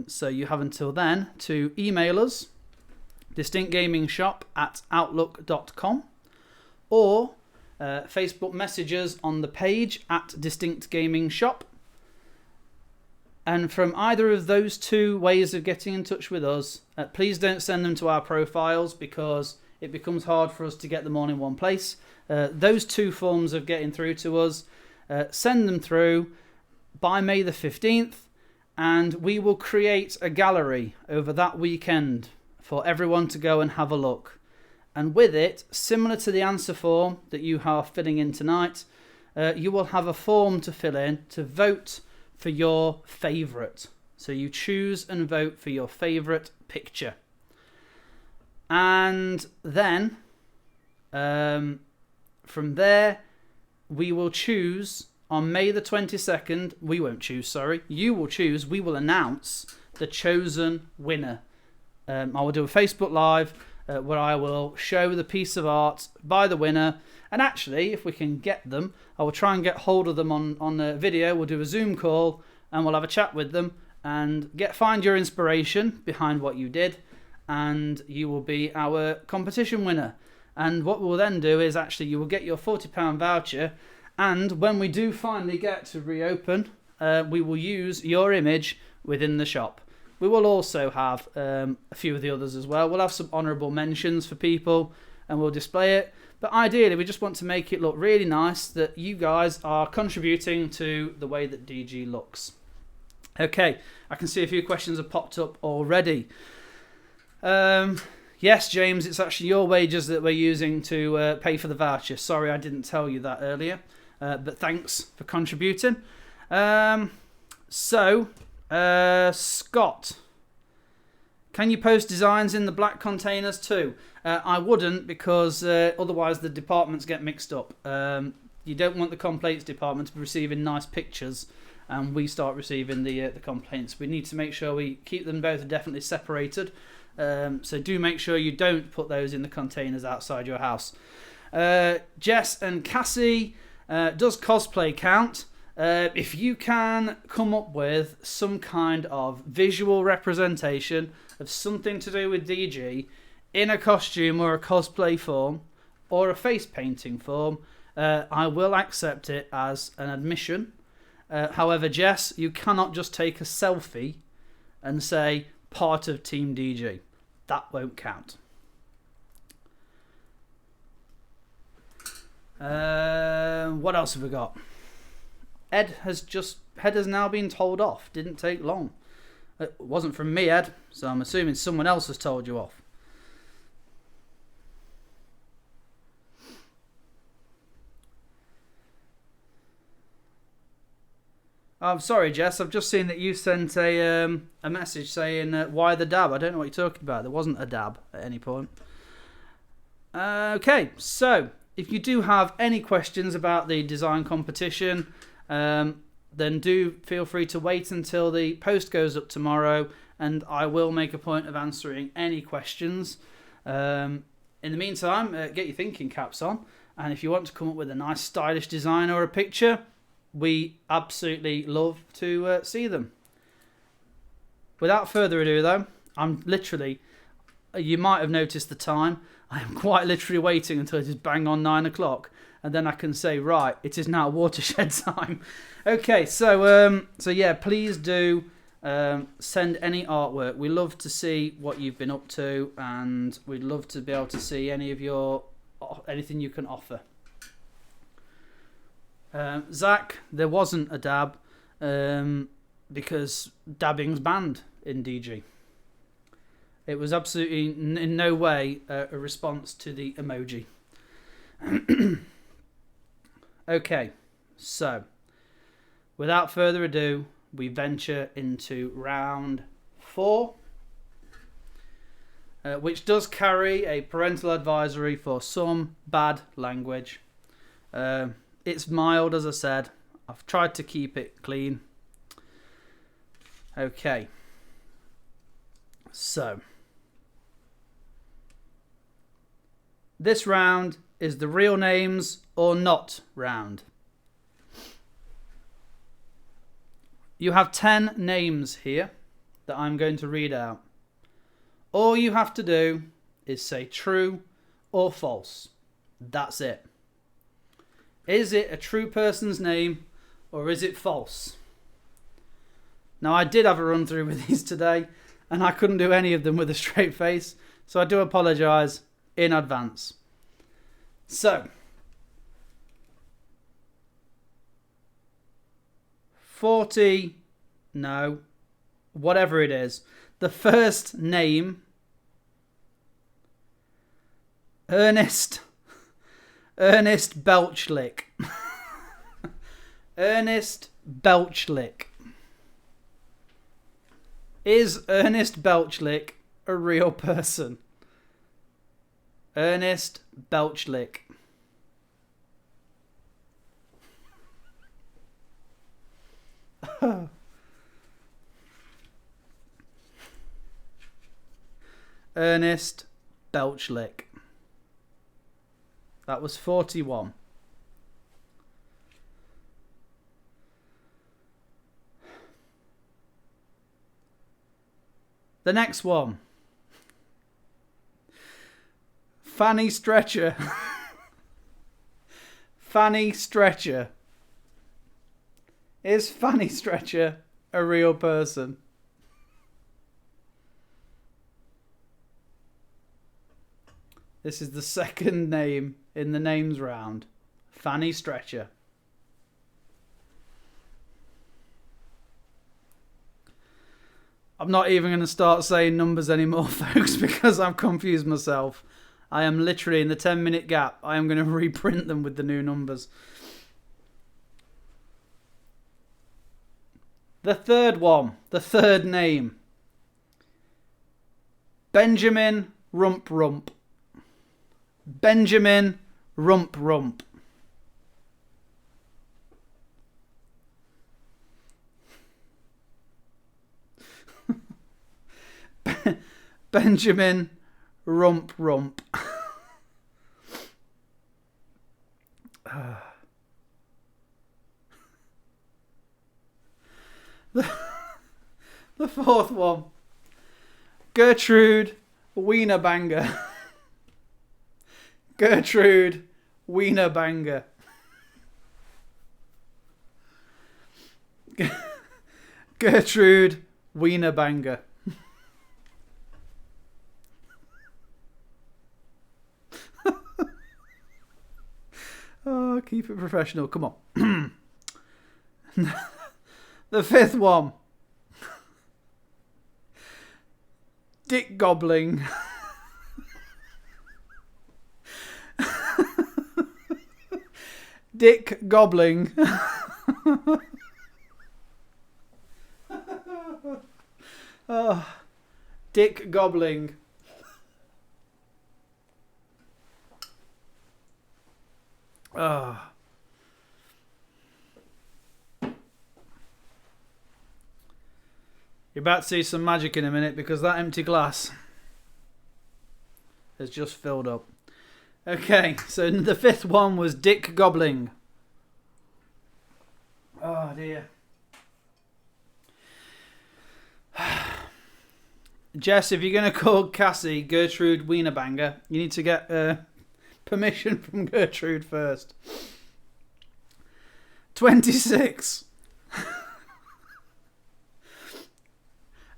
S1: So you have until then to email us, distinctgamingshop@outlook.com, or Facebook messages on the page at Distinct Gaming Shop. And from either of those two ways of getting in touch with us, please don't send them to our profiles, because it becomes hard for us to get them all in one place. Those two forms of getting through to us, send them through by May the 15th, and we will create a gallery over that weekend for everyone to go and have a look. And with it, similar to the answer form that you are filling in tonight, you will have a form to fill in to vote for your favourite. So you choose and vote for your favourite picture. And then, from there, we will choose on May the 22nd. We won't choose, sorry. You will choose. We will announce the chosen winner. I will do a Facebook Live where I will show the piece of art by the winner. And actually, if we can get them, I will try and get hold of them on a video. We'll do a Zoom call and we'll have a chat with them and find your inspiration behind what you did. And you will be our competition winner. And what we'll then do is actually you will get your £40 voucher. And when we do finally get to reopen, we will use your image within the shop. We will also have a few of the others as well. We'll have some honourable mentions for people and we'll display it. But ideally, we just want to make it look really nice that you guys are contributing to the way that DG looks. Okay, I can see a few questions have popped up already. Yes, James, it's actually your wages that we're using to pay for the voucher. Sorry, I didn't tell you that earlier, but thanks for contributing. Scott, can you post designs in the black containers too? I wouldn't, because otherwise the departments get mixed up. You don't want the complaints department to be receiving nice pictures and we start receiving the complaints. We need to make sure we keep them both definitely separated. So do make sure you don't put those in the containers outside your house. Jess and Cassie, does cosplay count? If you can come up with some kind of visual representation of something to do with DG in a costume or a cosplay form or a face painting form, I will accept it as an admission. However, Jess, you cannot just take a selfie and say part of Team DG. That won't count. What else have we got? Ed has now been told off. Didn't take long. It wasn't from me, Ed, so I'm assuming someone else has told you off. I'm sorry, Jess. I've just seen that you sent a message saying why the dab. I don't know what you're talking about. There wasn't a dab at any point. Okay, so if you do have any questions about the design competition, then do feel free to wait until the post goes up tomorrow, and I will make a point of answering any questions. In the meantime, get your thinking caps on, and if you want to come up with a nice stylish design or a picture, we absolutely love to see them. Without further ado, though, I'm literally, you might have noticed the time, I am quite literally waiting until it is bang on 9 o'clock, and then I can say, right, it is now watershed time. Okay, so yeah, please do send any artwork. We love to see what you've been up to, and we'd love to be able to see any of anything you can offer. Zach, there wasn't a dab because dabbing's banned in DG. It was absolutely in no way a response to the emoji. Okay, so without further ado, we venture into round 4, which does carry a parental advisory for some bad language. It's mild, as I said. I've tried to keep it clean. Okay. So, this round is the real names or not round. You have 10 names here that I'm going to read out. All you have to do is say true or false. That's it. Is it a true person's name or is it false? Now, I did have a run through with these today and I couldn't do any of them with a straight face, so I do apologise in advance. So, 40, no, whatever it is. The first name, Ernest Belchlick. Ernest Belchlick. Is Ernest Belchlick a real person? Ernest Belchlick. Ernest Belchlick. That was 41. The next one. Fanny Stretcher. Fanny Stretcher. Is Fanny Stretcher a real person? This is the second name in the names round. Fanny Stretcher. I'm not even going to start saying numbers anymore, folks, because I've confused myself. I am literally, in the 10-minute gap, I am going to reprint them with the new numbers. The third one, the third name. Benjamin Rump Rump. Benjamin Rump Rump. Benjamin Rump Rump. The fourth one. Gertrude Wienerbanger. Gertrude Wienerbanger. Gertrude Wienerbanger. Oh, keep it professional. Come on. The fifth one. Dick Gobbling. Dick Gobbling. Oh, Dick Gobbling. Oh. You're about to see some magic in a minute because that empty glass has just filled up. Okay, so the fifth one was Dick Gobbling. Oh dear. Jess, if you're going to call Cassie Gertrude Wienerbanger, you need to get permission from Gertrude first. 26.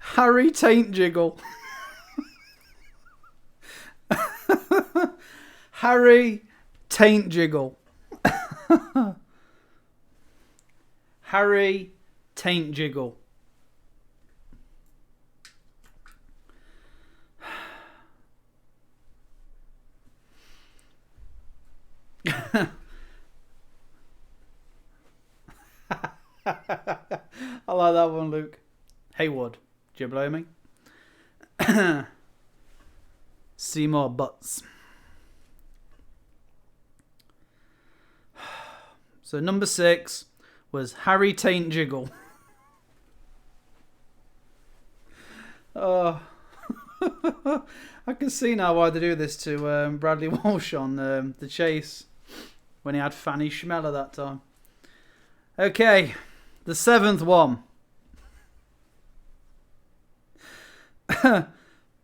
S1: Harry Taint Jiggle. Harry Taint Jiggle. Harry Taint Jiggle. I like that one, Luke. Haywood. Do you blow me? Seymour Butts. So number 6 was Harry Taint Jiggle. Oh. I can see now why they do this to Bradley Walsh on The Chase when he had Fanny Schmeller that time. Okay, the 7th one.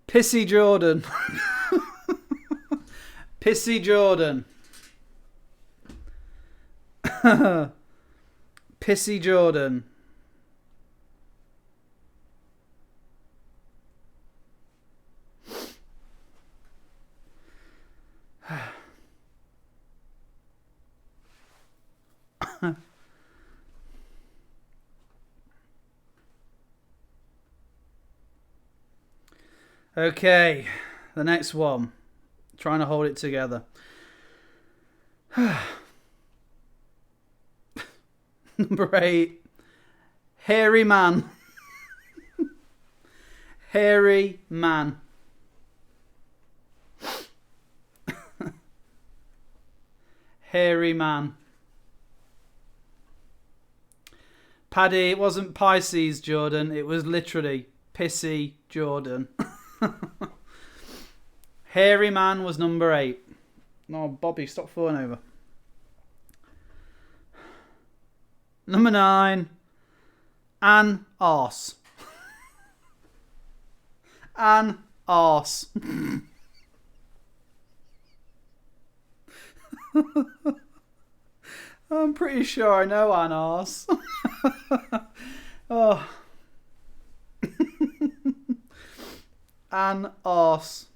S1: Pissy Jordan. Pissy Jordan. Pissy Jordan. Okay, the next one. Trying to hold it together. Number 8. Hairy Man. Hairy Man. Hairy Man. Paddy, it wasn't Pisces Jordan, it was literally Pissy Jordan. Hairy Man was number 8. No, Bobby, stop falling over. Number 9. An arse. An arse. I'm pretty sure I know an arse. Oh. An arse.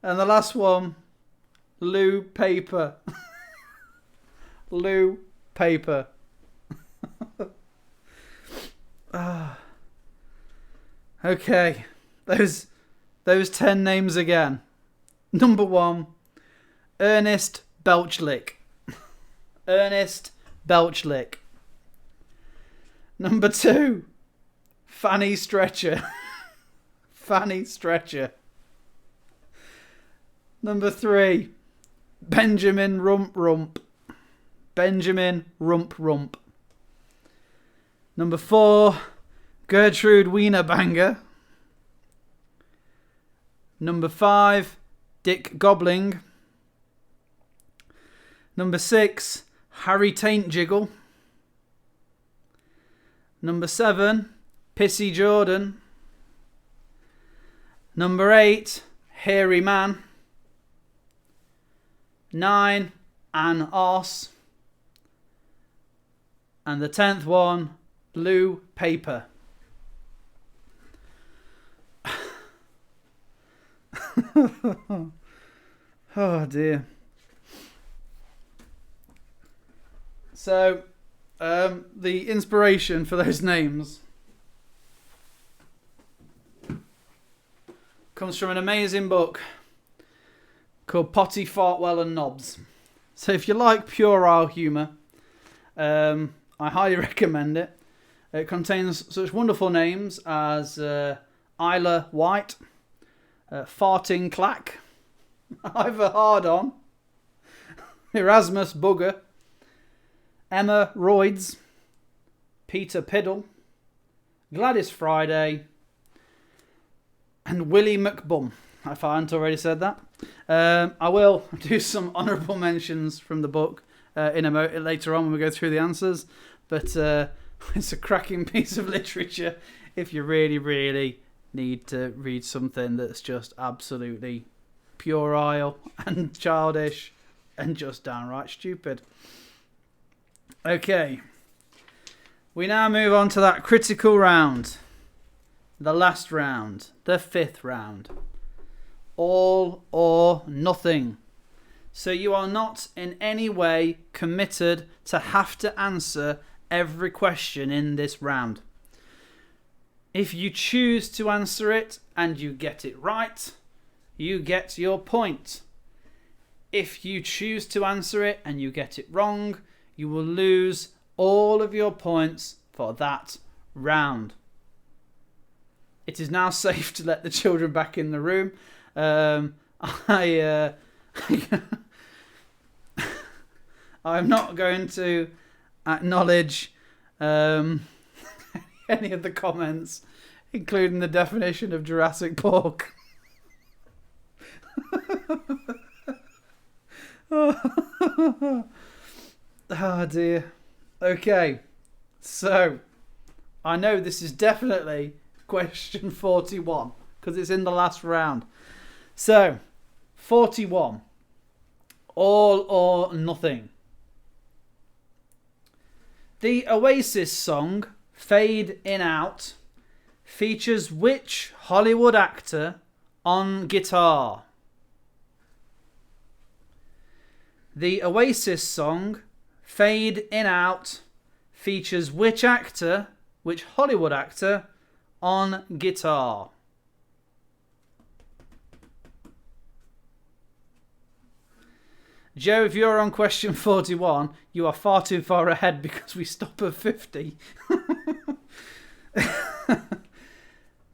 S1: And the last one, Lou Paper. Lou Paper. Okay, those 10 names again. Number 1, Ernest Belchlick. Ernest Belchlick. Number 2, Fanny Stretcher. Fanny Stretcher. Number 3, Benjamin Rump Rump. Benjamin Rump Rump. Number 4, Gertrude Wienerbanger. Number 5, Dick Gobbling. Number 6, Harry Taint Jiggle. Number 7, Pissy Jordan. Number 8, Hairy Man. 9, An Arse. And the 10th one, Lou Paper. Oh dear. So, the inspiration for those names comes from an amazing book called Potty, Fartwell and Knobs. So if you like puerile humour, I highly recommend it. It contains such wonderful names as Isla White, Farting Clack, Ivor Hard-On, Erasmus Bugger, Emma Royds, Peter Piddle, Gladys Friday, and Willie McBum, if I haven't already said that. I will do some honourable mentions from the book later on when we go through the answers, but it's a cracking piece of literature if you really, really need to read something that's just absolutely puerile and childish and just downright stupid. Okay, we now move on to that critical round, the last round, the 5th round. All or nothing. So you are not in any way committed to have to answer every question in this round. If you choose to answer it and you get it right, you get your point. If you choose to answer it and you get it wrong, you will lose all of your points for that round. It is now safe to let the children back in the room. I'm not going to acknowledge any of the comments, including the definition of Jurassic Pork. Oh dear. Okay, so I know this is definitely question 41 because it's in the last round. So 41, all or nothing. The Oasis song Fade In Out features which Hollywood actor on guitar? The Oasis song Fade In Out features which Hollywood actor on guitar? Joe, if you're on question 41, you are far too far ahead because we stop at 50.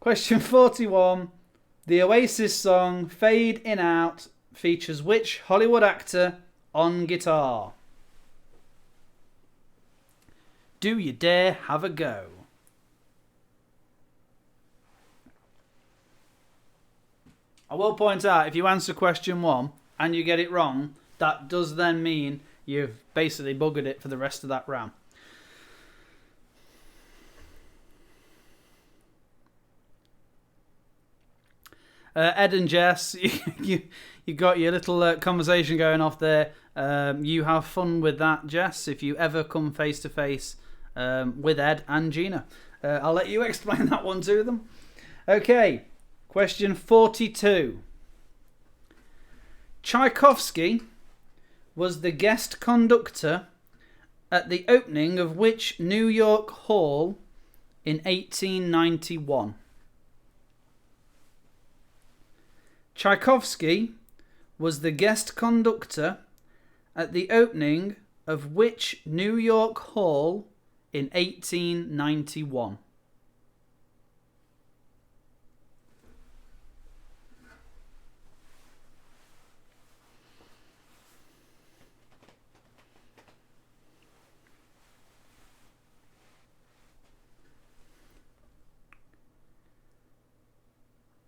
S1: Question 41. The Oasis song Fade In Out features which Hollywood actor on guitar? Do you dare have a go? I will point out, if you answer question 1 and you get it wrong, that does then mean you've basically buggered it for the rest of that round. Ed and Jess, you got your little conversation going off there. You have fun with that, Jess, if you ever come face to face with Ed and Gina. I'll let you explain that one to them. Okay, question 42. Tchaikovsky was the guest conductor at the opening of which New York Hall in 1891? Tchaikovsky was the guest conductor at the opening of which New York Hall in 1891?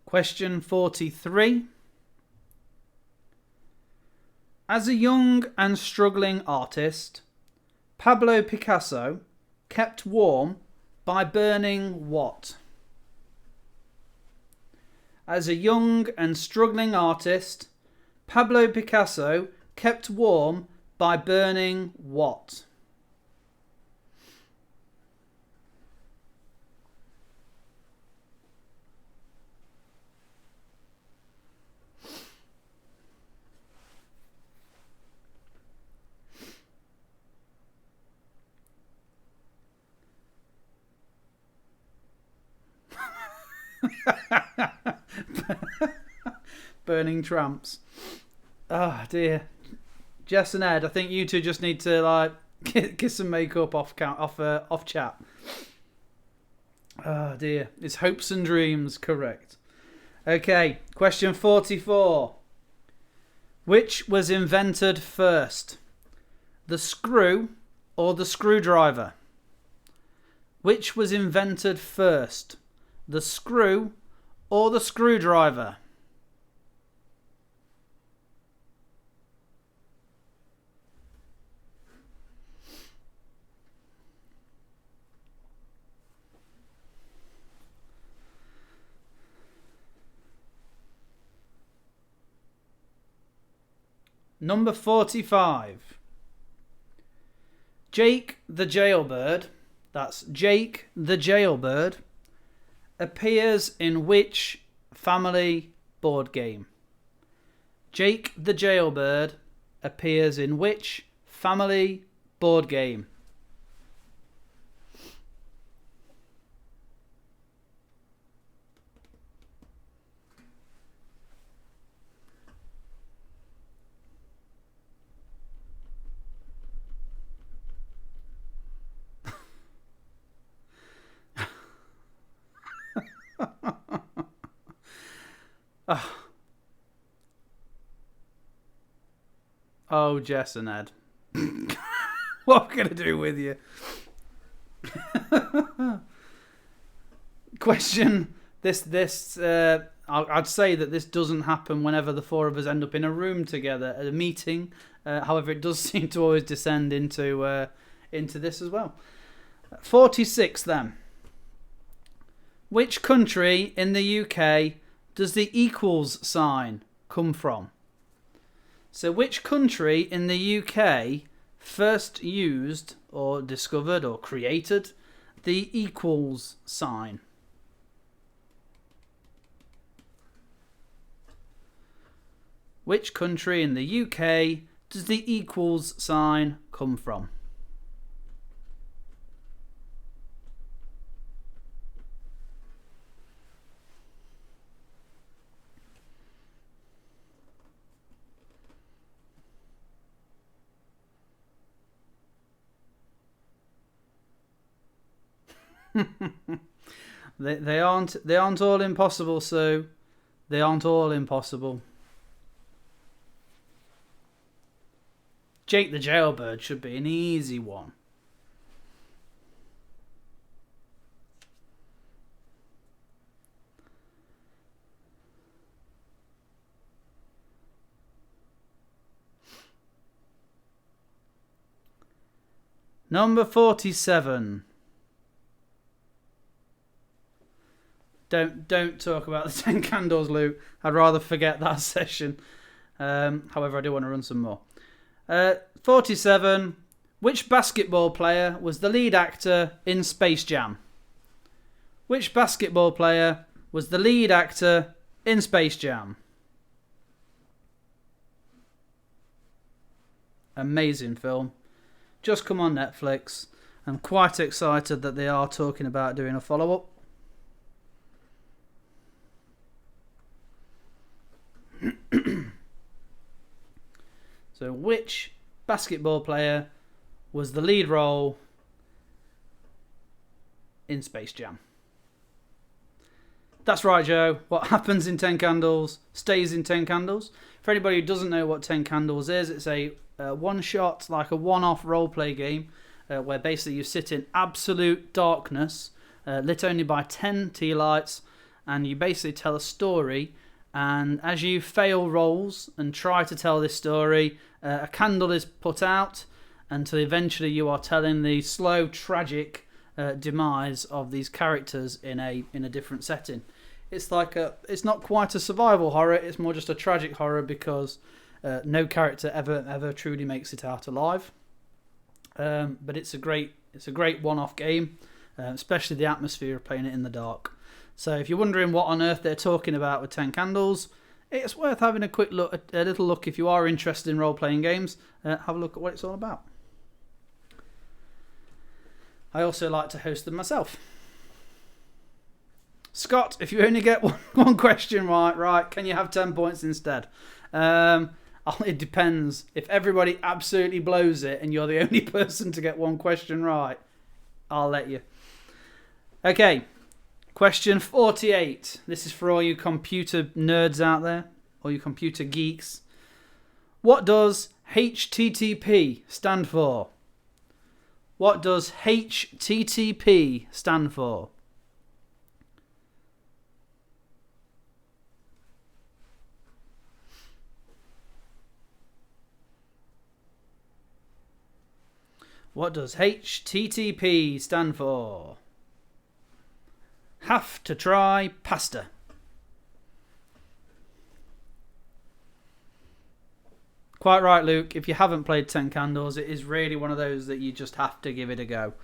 S1: Question 43. As a young and struggling artist, Pablo Picasso kept warm by burning what? As a young and struggling artist, Pablo Picasso kept warm by burning what? Burning tramps. Oh dear. Jess and Ed, I think you two just need to kiss and make up off chat. Oh dear. It's hopes and dreams, correct. Okay, question 44. Which was invented first? The screw or the screwdriver? Which was invented first? The screw or the screwdriver? Number 45. Jake the Jailbird, that's Jake the Jailbird, appears in which family board game? Jake the Jailbird appears in which family board game? Oh, Jess and Ed. What am I going to do with you? Question. I'd say that this doesn't happen whenever the four of us end up in a room together at a meeting. However, it does seem to always descend into this as well. 46 then. Which country in the UK does the equals sign come from? So which country in the UK first used or discovered or created the equals sign? Which country in the UK does the equals sign come from? They aren't all impossible, Sue. They aren't all impossible. Jake the Jailbird should be an easy one. Number 47. Don't talk about the 10 candles, Luke. I'd rather forget that session. However, I do want to run some more. 47. Which basketball player was the lead actor in Space Jam? Which basketball player was the lead actor in Space Jam? Amazing film. Just come on Netflix. I'm quite excited that they are talking about doing a follow-up. So which basketball player was the lead role in Space Jam? That's right, Joe. What happens in 10 Candles stays in 10 Candles. For anybody who doesn't know what 10 Candles is, it's a one-shot, like a one-off role-play game where basically you sit in absolute darkness, lit only by 10 tea lights, and you basically tell a story. And as you fail rolls and try to tell this story, a candle is put out until eventually you are telling the slow, tragic demise of these characters in a different setting. It's it's not quite a survival horror. It's more just a tragic horror because no character ever truly makes it out alive. But it's a great one-off game, especially the atmosphere of playing it in the dark. So if you're wondering what on earth they're talking about with 10 Candles, it's worth having a little look if you are interested in role-playing games. Have a look at what it's all about. I also like to host them myself. Scott, if you only get one question right, can you have 10 points instead? It depends. If everybody absolutely blows it and you're the only person to get one question right, I'll let you. Okay. Question 48. This is for all you computer nerds out there, all you computer geeks. What does HTTP stand for? What does HTTP stand for? What does HTTP stand for? Have to try pasta. Quite right, Luke. If you haven't played 10 Candles, it is really one of those that you just have to give it a go.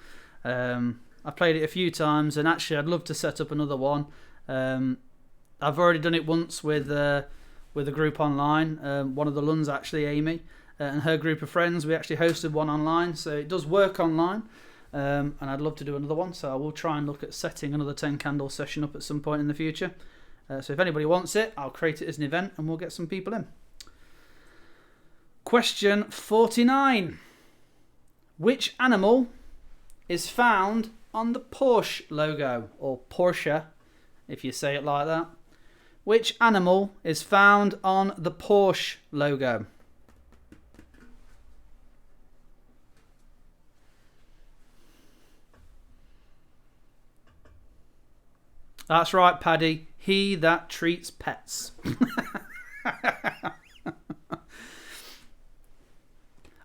S1: I've played it a few times, and actually I'd love to set up another one. I've already done it once with a group online. One of the Luns, actually, Amy, and her group of friends. We actually hosted one online, so it does work online. And I'd love to do another one, so I will try and look at setting another 10 Candle session up at some point in the future. So if anybody wants it, I'll create it as an event and we'll get some people in. Question 49. Which animal is found on the Porsche logo, or Porsche, if you say it like that? Which animal is found on the Porsche logo? That's right, Paddy. He that treats pets.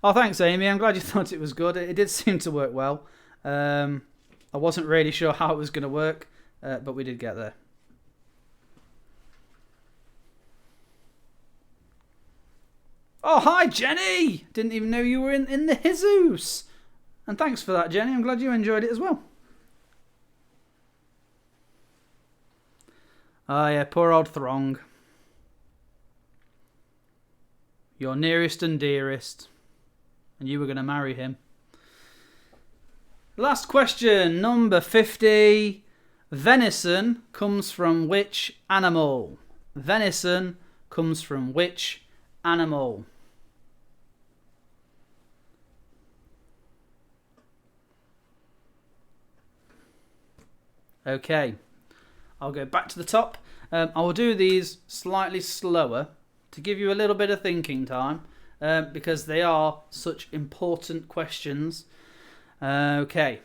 S1: Oh, thanks, Amy. I'm glad you thought it was good. It did seem to work well. I wasn't really sure how it was going to work, but we did get there. Oh, hi, Jenny! Didn't even know you were in the Jesus. And thanks for that, Jenny. I'm glad you enjoyed it as well. Oh, yeah, poor old Throng. Your nearest and dearest. And you were going to marry him. Last question, number 50. Venison comes from which animal? Venison comes from which animal? Okay. I'll go back to the top. I will do these slightly slower to give you a little bit of thinking time because they are such important questions. Okay.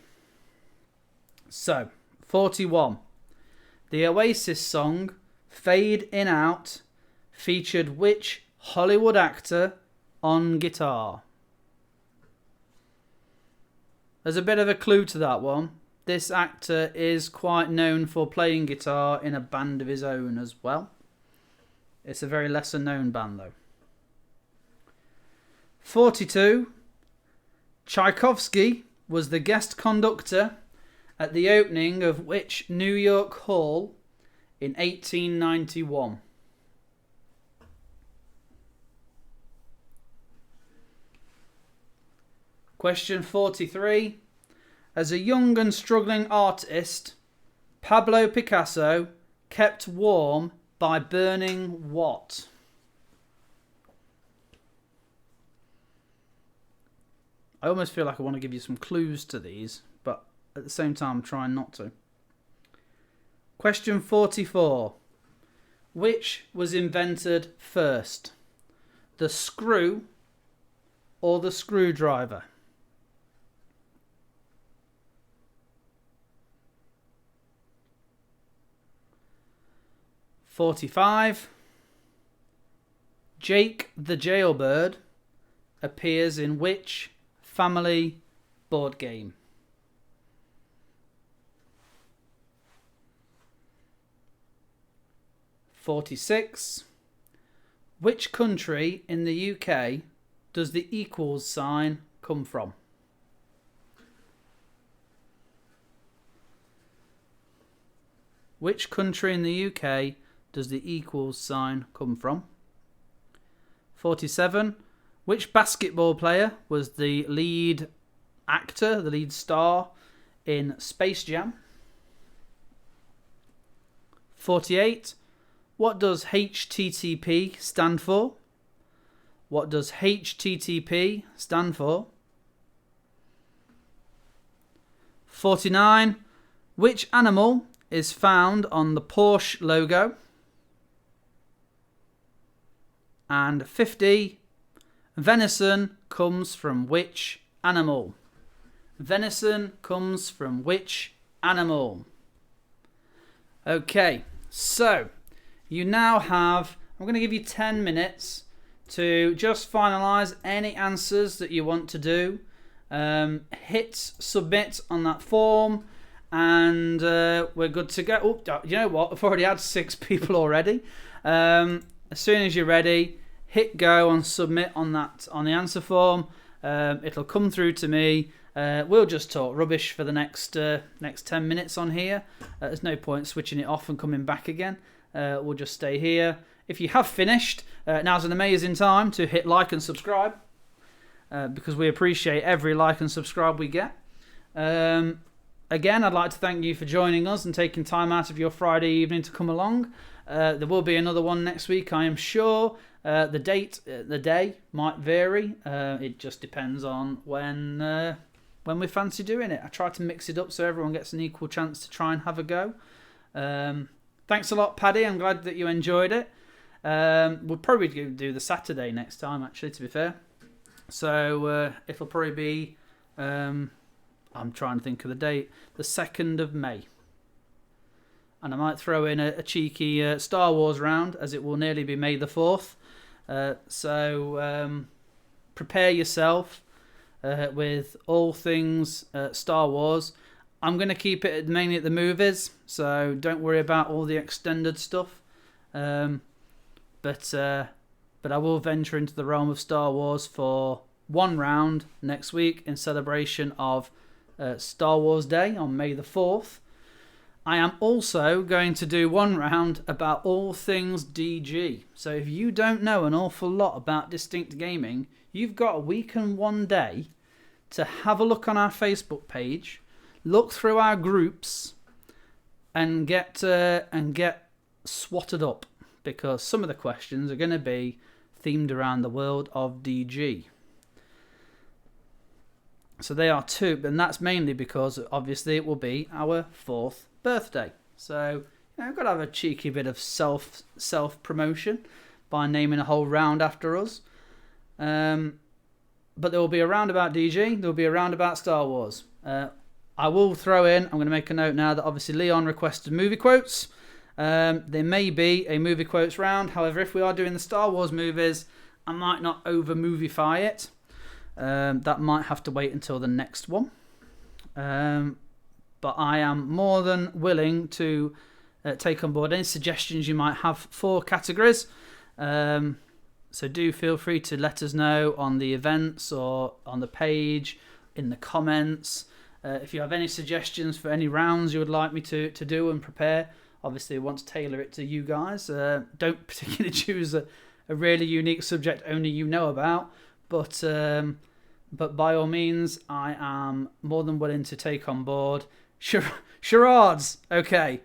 S1: So, 41. The Oasis song Fade In Out featured which Hollywood actor on guitar? There's a bit of a clue to that one. This actor is quite known for playing guitar in a band of his own as well. It's a very lesser known band though. 42. Tchaikovsky was the guest conductor at the opening of which New York Hall in 1891? Question 43. As a young and struggling artist, Pablo Picasso kept warm by burning what? I almost feel like I want to give you some clues to these, but at the same time I'm trying not to. Question 44. Which was invented first? The screw or the screwdriver? .45. Jake the Jailbird appears in which family board game? .46. Which country in the UK does the equals sign come from? Which country in the UK does the equals sign come from? 47. Which basketball player was the lead actor, the lead star in Space Jam? 48. What does HTTP stand for? What does HTTP stand for? 49. Which animal is found on the Porsche logo? And 50. Venison comes from which animal? Venison comes from which animal? Okay, so you now have, I'm going to give you 10 minutes to just finalise any answers that you want to do. Hit submit on that form and we're good to go. Oh, you know what? I've already had 6 people already. As soon as you're ready, hit go on submit on that on the answer form. It'll come through to me. We'll just talk rubbish for the next 10 minutes on here. There's no point switching it off and coming back again. We'll just stay here. If you have finished, now's an amazing time to hit like and subscribe because we appreciate every like and subscribe we get. Again, I'd like to thank you for joining us and taking time out of your Friday evening to come along. There will be another one next week, I am sure. The day might vary. It just depends on when we fancy doing it. I try to mix it up so everyone gets an equal chance to try and have a go. Thanks a lot, Paddy. I'm glad that you enjoyed it. We'll probably do the Saturday next time, actually, to be fair. So it'll probably be, I'm trying to think of the date, the 2nd of May. And I might throw in a cheeky Star Wars round, as it will nearly be May the 4th. So prepare yourself with all things Star Wars. I'm going to keep it mainly at the movies, so don't worry about all the extended stuff. But I will venture into the realm of Star Wars for one round next week in celebration of Star Wars Day on May the 4th. I am also going to do one round about all things DG. So if you don't know an awful lot about Distinct Gaming, you've got a week and one day to have a look on our Facebook page, look through our groups, and get swatted up, because some of the questions are going to be themed around the world of DG. So they are two, and that's mainly because obviously it will be our 4th birthday. So I've got to have a cheeky bit of self promotion by naming a whole round after us. But there will be a round about DG, there will be a round about Star Wars. I will throw in, I'm going to make a note now that obviously Leon requested movie quotes. There may be a movie quotes round. However, if we are doing the Star Wars movies, I might not over movify it. That might have to wait until the next one. but I am more than willing to take on board any suggestions you might have for categories. So do feel free to let us know on the events or on the page, in the comments. If you have any suggestions for any rounds you would like me to do and prepare, obviously I want to tailor it to you guys. Don't particularly choose a really unique subject only you know about, but by all means, I am more than willing to take on board charades. Okay.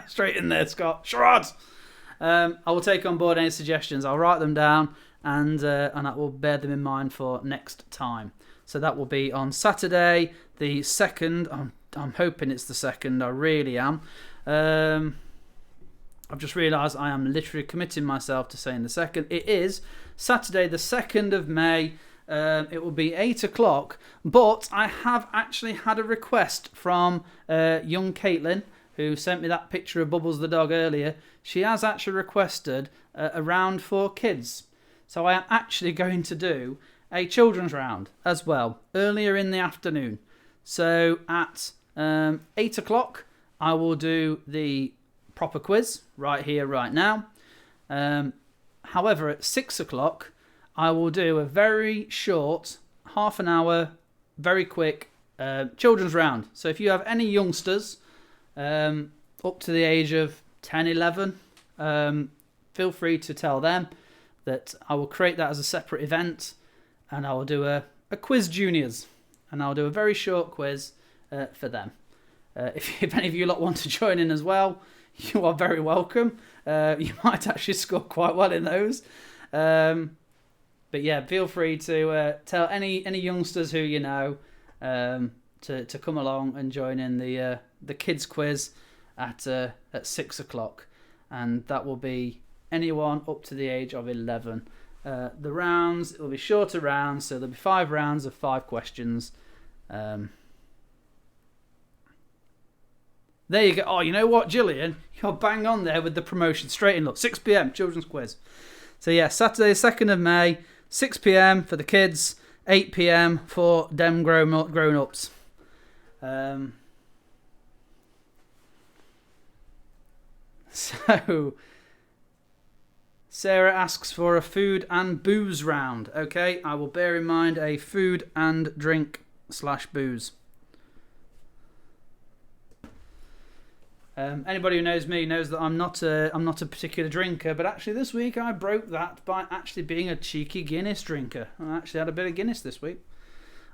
S1: Straight in there, Scott. Charades! I will take on board any suggestions. I'll write them down and I will bear them in mind for next time. So that will be on Saturday, the 2nd. I'm hoping it's the 2nd. I really am. I've just realised I am literally committing myself to saying the 2nd. It is Saturday, the 2nd of May. It will be 8 o'clock. But I have actually had a request from young Caitlin, who sent me that picture of Bubbles the dog earlier. She has actually requested a round for kids. So I am actually going to do a children's round as well, earlier in the afternoon. So at 8 o'clock, I will do the proper quiz right here, right now. However, at 6 o'clock, I will do a very short, half an hour, very quick children's round. So if you have any youngsters up to the age of 10, 11, feel free to tell them that I will create that as a separate event, and I will do a quiz juniors, and I'll do a very short quiz for them. If any of you lot want to join in as well, you are very welcome. You might actually score quite well in those. But yeah, feel free to tell any youngsters who you know to come along and join in the kids quiz at 6 o'clock, and that will be anyone up to the age of 11. The rounds, it will be shorter rounds, so there'll be 5 rounds of 5 questions. There you go. Oh, you know what, Gillian? You're bang on there with the promotion. Straight in, look, 6 p.m, children's quiz. So yeah, Saturday, 2nd of May, 6 p.m. for the kids, 8 p.m. for them grown-ups. So, Sarah asks for a food and booze round. Okay, I will bear in mind a food and drink / booze. Anybody who knows me knows that I'm not a particular drinker, but actually this week I broke that by actually being a cheeky Guinness drinker. I actually had a bit of Guinness this week.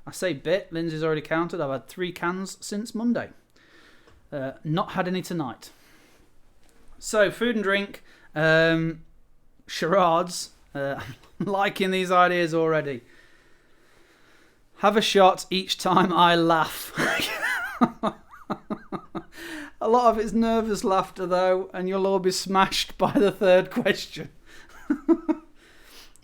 S1: I say bit, Lindsay's already counted. I've had 3 cans since Monday. Not had any tonight. So, food and drink, charades. I'm liking these ideas already. Have a shot each time I laugh. A lot of it's nervous laughter, though, and you'll all be smashed by the 3rd question.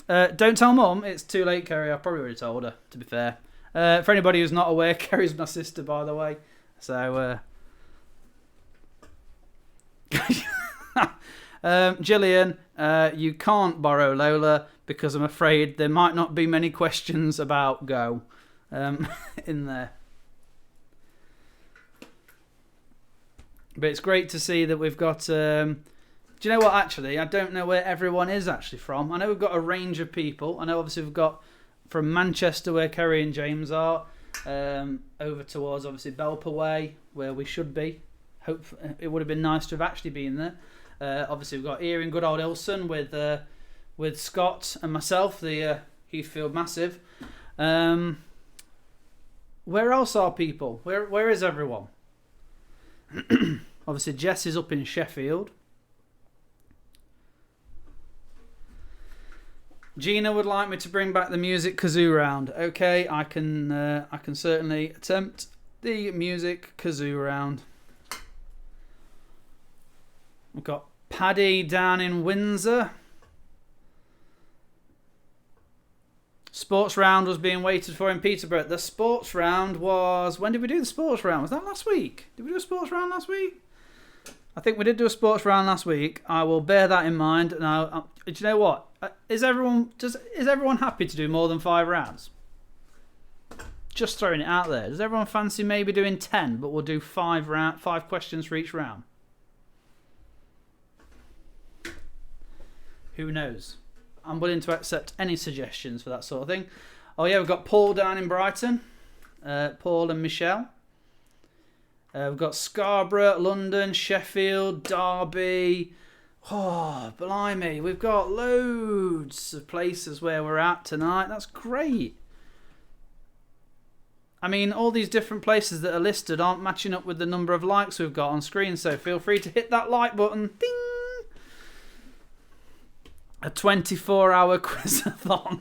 S1: Don't tell Mum. It's too late, Kerry. I probably already told her, to be fair. For anybody who's not aware, Kerry's my sister, by the way. So, Gillian, you can't borrow Lola because I'm afraid there might not be many questions about Go in there. But it's great to see that we've got... do you know what, actually? I don't know where everyone is actually from. I know we've got a range of people. I know obviously we've got from Manchester, where Kerry and James are, over towards obviously Belper Way, where we should be. Hope it would have been nice to have actually been there. Obviously we've got here in good old Ilson with Scott and myself, the Heathfield Massive. Where else are people? Where is everyone? Obviously Jess is up in Sheffield. Gina would like me to bring back the music kazoo round. Okay, I can certainly attempt the music kazoo round. We've got Paddy down in Windsor. Sports round was being waited for in Peterborough. The sports round was... When did we do the sports round? Was that last week? Did we do a sports round last week? I think we did do a sports round last week. I will bear that in mind. And do you know what? Is everyone happy to do more than 5 rounds? Just throwing it out there. Does everyone fancy maybe doing 10, but we'll do 5 questions for each round? Who knows? I'm willing to accept any suggestions for that sort of thing. Oh yeah, we've got Paul down in Brighton. Paul and Michelle. We've got Scarborough, London, Sheffield, Derby. Oh, blimey. We've got loads of places where we're at tonight. That's great. I mean, all these different places that are listed aren't matching up with the number of likes we've got on screen, so feel free to hit that like button. Ding! A 24-hour quizathon.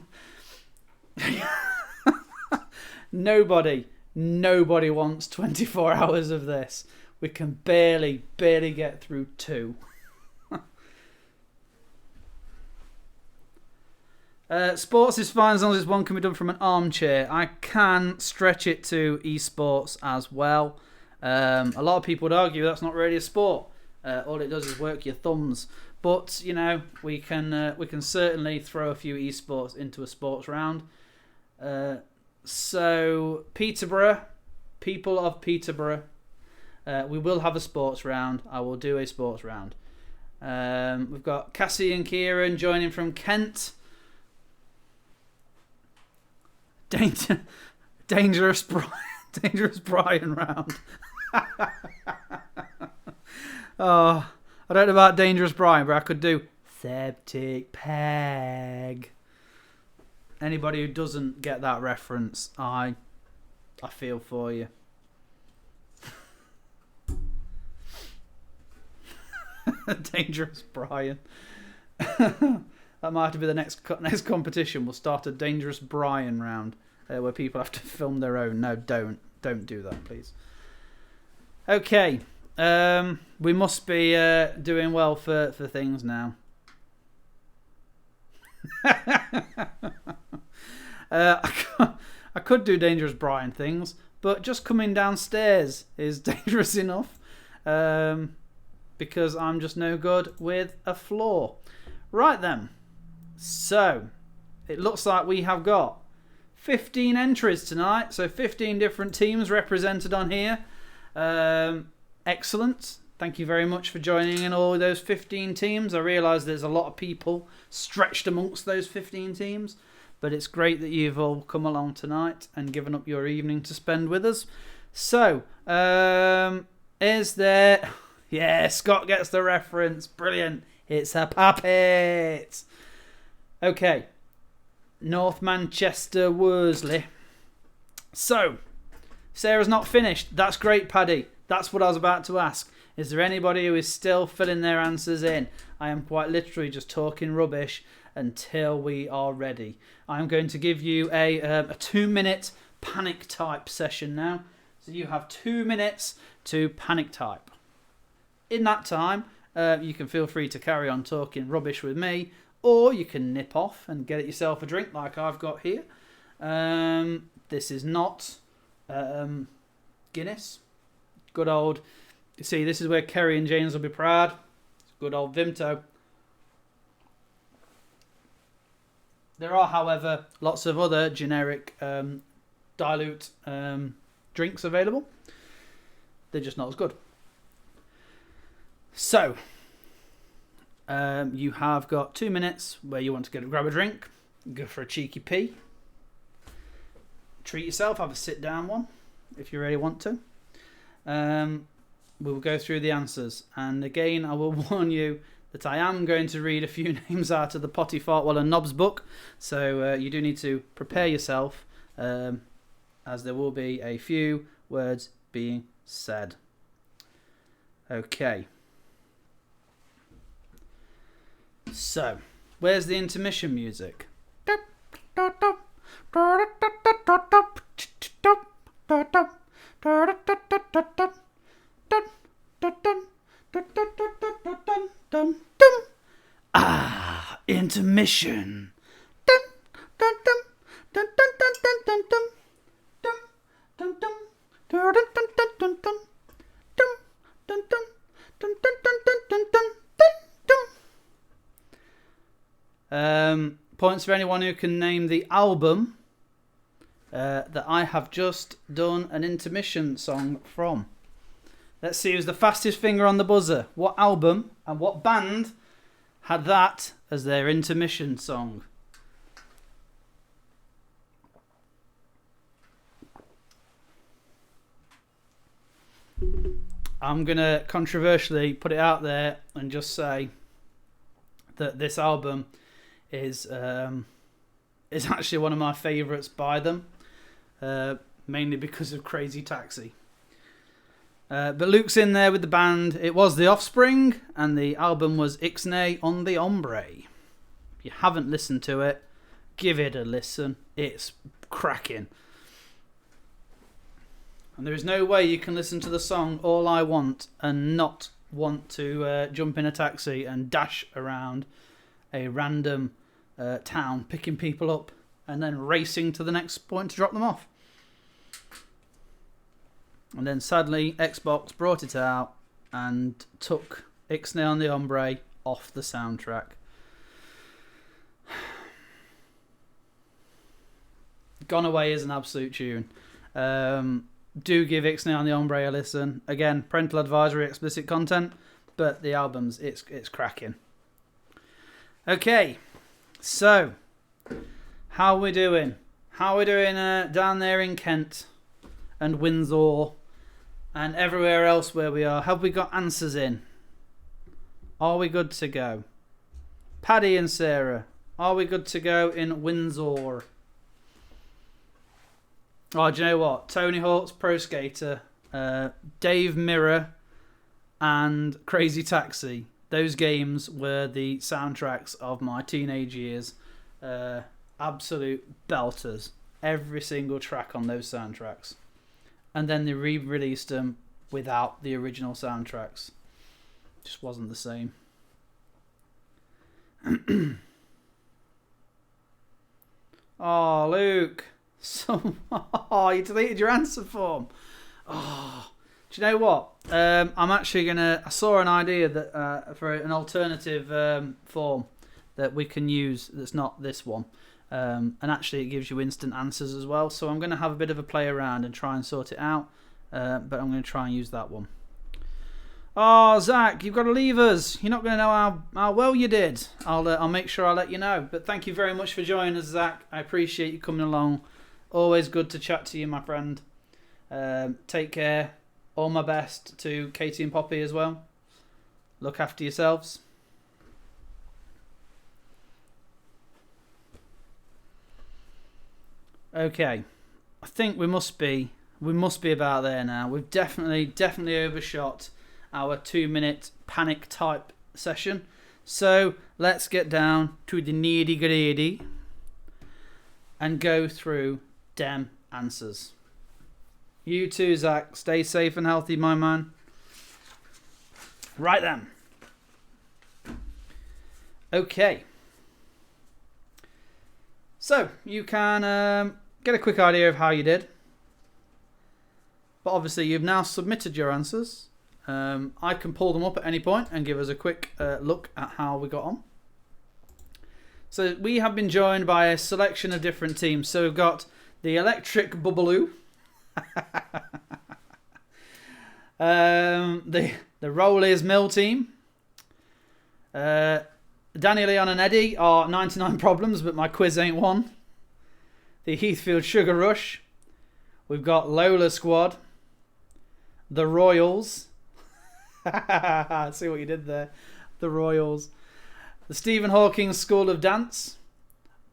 S1: Nobody wants 24 hours of this. We can barely get through 2. Sports is fine as long as one can be done from an armchair. I can stretch it to esports as well. A lot of people would argue that's not really a sport. All it does is work your thumbs. But you know, we can certainly throw a few esports into a sports round. So Peterborough, people of Peterborough, we will have a sports round. I will do a sports round. We've got Cassie and Kieran joining from Kent. Dangerous Brian round. Oh, I don't know about Dangerous Brian, but I could do Septic Peg. Anybody who doesn't get that reference, I feel for you. Dangerous Brian. That might have to be the next competition. We'll start a Dangerous Brian round where people have to film their own. No, don't do that, please. Okay, we must be doing well for things now. I could do Dangerous Brian things, but just coming downstairs is dangerous enough because I'm just no good with a floor. Right then. So, it looks like we have got 15 entries tonight. So 15 different teams represented on here. Excellent. Thank you very much for joining in all those 15 teams. I realise there's a lot of people stretched amongst those 15 teams. But it's great that you've all come along tonight and given up your evening to spend with us. So, is there... Yeah, Scott gets the reference. Brilliant. It's a puppet. Okay. North Manchester, Worsley. So, Sarah's not finished. That's great, Paddy. That's what I was about to ask. Is there anybody who is still filling their answers in? I am quite literally just talking rubbish until we are ready. I'm going to give you a 2-minute panic type session now. So you have 2 minutes to panic type. In that time, you can feel free to carry on talking rubbish with me, or you can nip off and get yourself a drink like I've got here. This is not Guinness. Good old... You see, this is where Kerry and James will be proud. It's good old Vimto. There are, however, lots of other generic dilute drinks available. They're just not as good. So, you have got 2 minutes where you want to grab a drink, go for a cheeky pee, treat yourself, have a sit down one if you really want to. We'll go through the answers, and again I will warn you that I am going to read a few names out of the Potty Fart Well and Knobs book, so you do need to prepare yourself, as there will be a few words being said. Okay. So, where's the intermission music? Ah, intermission. Points for anyone who can name the album that I have just done an intermission song from. Let's see who's the fastest finger on the buzzer. What album and what band had that as their intermission song? I'm going to controversially put it out there and just say that this album is actually one of my favourites by them, mainly because of Crazy Taxi. But Luke's in there with the band. It was The Offspring, and the album was Ixnay on the Hombre. If you haven't listened to it, give it a listen. It's cracking. And there is no way you can listen to the song All I Want and not want to jump in a taxi and dash around a random town, picking people up and then racing to the next point to drop them off. And then sadly, Xbox brought it out and took Ixnay on the Hombre off the soundtrack. Gone Away is an absolute tune. Do give Ixnay on the Hombre a listen. Again, parental advisory, explicit content, but the album's it's cracking. Okay, so how we doing? How we doing down there in Kent and Windsor and everywhere else where we are? Have we got answers in? Are we good to go? Paddy and Sarah, are we good to go in Windsor? Oh, do you know what? Tony Hawk's Pro Skater, Dave Mirror, and Crazy Taxi. Those games were the soundtracks of my teenage years. Absolute belters. Every single track on those soundtracks. And then they re-released them without the original soundtracks. Just wasn't the same. Oh, Luke. You deleted your answer form. Oh, do you know what? I'm actually I saw an idea that for an alternative form that we can use that's not this one. And actually it gives you instant answers as well. So I'm going to have a bit of a play around and try and sort it out. But I'm going to try and use that one. Oh, Zach, you've got to leave us. You're not going to know how well you did. I'll make sure I let you know. But thank you very much for joining us, Zach. I appreciate you coming along. Always good to chat to you, my friend. Take care. All my best to Katie and Poppy as well. Look after yourselves. Okay. I think we must be about there now. We've definitely overshot our 2-minute panic type session. So let's get down to the nitty gritty and go through them answers. You too, Zach. Stay safe and healthy, my man. Right then. Okay. So you can get a quick idea of how you did. But obviously you've now submitted your answers. I can pull them up at any point and give us a quick look at how we got on. So we have been joined by a selection of different teams. So we've got the Electric Boobaloo, the Rollies Mill team, Danny, Leon and Eddie are 99 Problems, but my quiz ain't one. The Heathfield Sugar Rush. We've got Lola Squad, the Royals. See what you did there. The Royals. The Stephen Hawking School of Dance.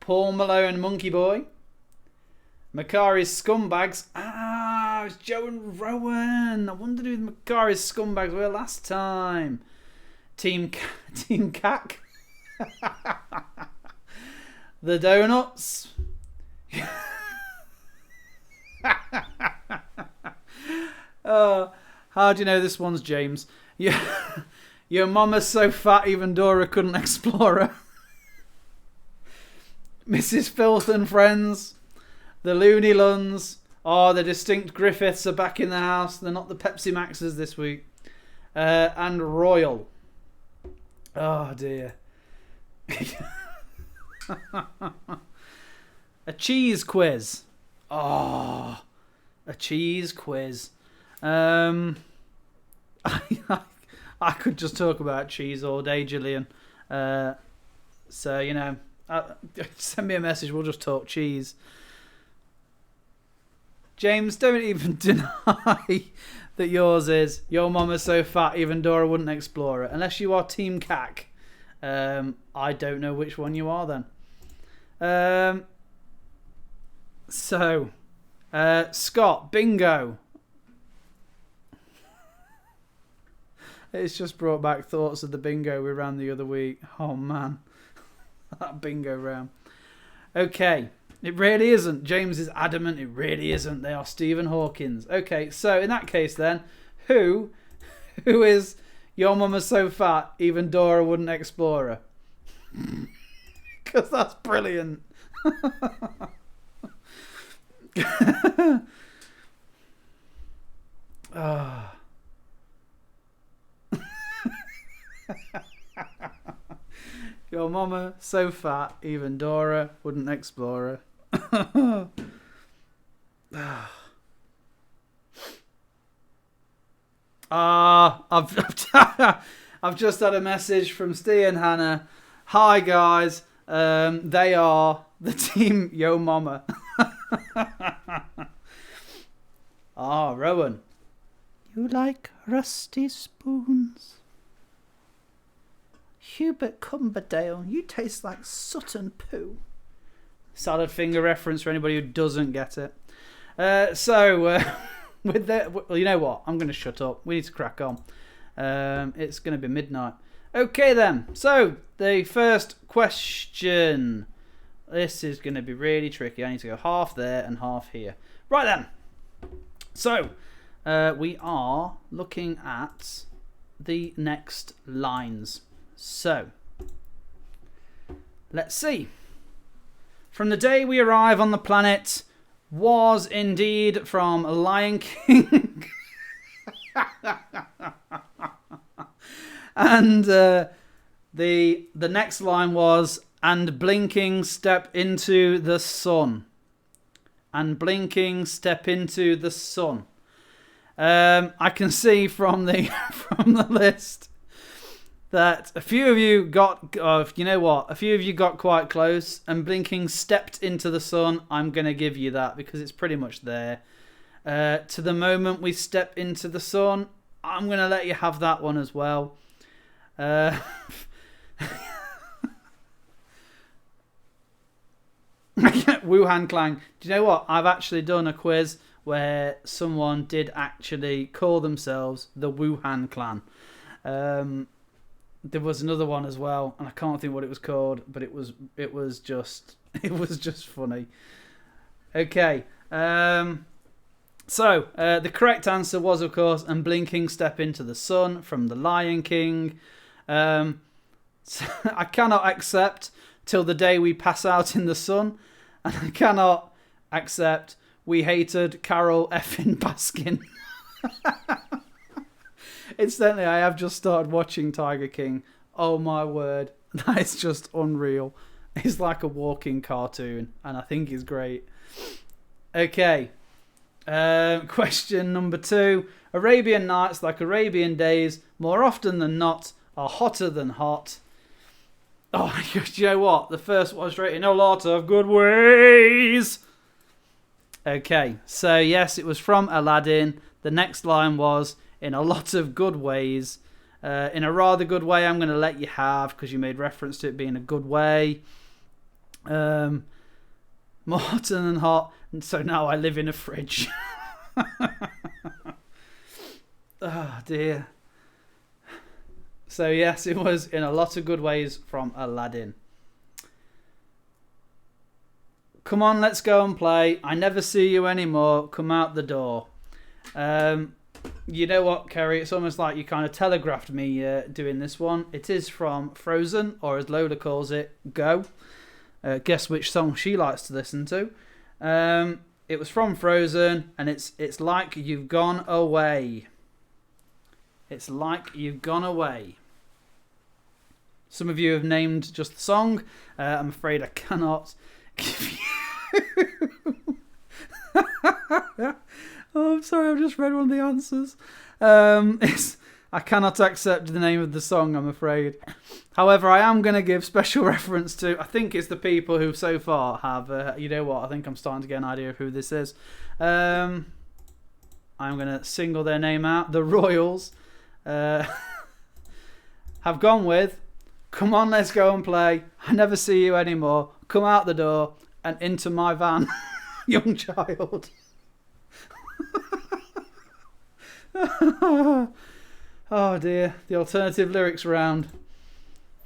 S1: Paul Malone Monkey Boy. Macari's Scumbags. It's Joe and Rowan. I wondered who the Macari's Scumbags were last time. Team CAC. The Donuts. How do you know this one's James? Your mama's so fat even Dora couldn't explore her. Mrs. Filth and Friends. The Looney Luns. The Distinct Griffiths are back in the house. They're not the Pepsi Maxes this week. And Royal. Oh dear. A cheese quiz. Oh, a cheese quiz. I could just talk about cheese all day, Gillian. So, you know, send me a message. We'll just talk cheese. James, don't even deny that yours is your mama's so fat even Dora wouldn't explore it. Unless you are Team CAC. I don't know which one you are then. Scott, bingo. It's just brought back thoughts of the bingo we ran the other week. Oh, man. That bingo round. Okay. It really isn't. James is adamant it really isn't. They are Stephen Hawkins. Okay, so in that case then, who is your mama's so fat even Dora wouldn't explore her? Because that's brilliant. Oh. Your mama so fat even Dora wouldn't explore her. I've just had a message from Steve and Hannah. Hi guys, they are the team Yo Mama. Rowan. You like rusty spoons? Hubert Cumberdale, you taste like Sutton poo. Salad finger reference for anybody who doesn't get it. With that, well, you know what? I'm going to shut up. We need to crack on. It's going to be midnight. Okay then. So the first question. This is going to be really tricky. I need to go half there and half here. Right then. So we are looking at the next lines. So, let's see. From the day we arrive on the planet was indeed from Lion King. And the next line was, and blinking step into the sun. And blinking step into the sun. I can see from the list that a few of you got, you know what, a few of you got quite close, and blinking stepped into the sun. I'm going to give you that because it's pretty much there. To the moment we step into the sun, I'm going to let you have that one as well. Wuhan Clan. Do you know what? I've actually done a quiz where someone did actually call themselves the Wuhan Clan. There was another one as well, and I can't think what it was called, but it was just funny. Okay, the correct answer was, of course, and blinking step into the sun from the Lion King. So I cannot accept till the day we pass out in the sun, and I cannot accept we hated Carol effing Baskin. Incidentally, I have just started watching Tiger King. Oh my word, that is just unreal. It's like a walking cartoon, and I think it's great. Okay, question number 2. Arabian Nights, like Arabian Days, more often than not, are hotter than hot. Oh, you know what? The first one straight in a lot of good ways. Okay, so yes, it was from Aladdin. The next line was, in a lot of good ways. In a rather good way, I'm going to let you have, because you made reference to it being a good way. More hotter than hot, and so now I live in a fridge. Oh dear. So yes, it was in a lot of good ways from Aladdin. Come on, let's go and play. I never see you anymore. Come out the door. You know what, Kerry? It's almost like you kind of telegraphed me doing this one. It is from Frozen, or as Lola calls it, Go. Guess which song she likes to listen to. It was from Frozen, and it's like you've gone away. It's like you've gone away. Some of you have named just the song. I'm afraid I cannot give you I'm sorry, I've just read one of the answers. I cannot accept the name of the song, I'm afraid. However, I am going to give special reference to, I think it's the people who so far have, you know what, I think I'm starting to get an idea of who this is. I'm going to single their name out. The Royals have gone with, come on, let's go and play. I never see you anymore. Come out the door and into my van, young child. Oh dear, the alternative lyrics round.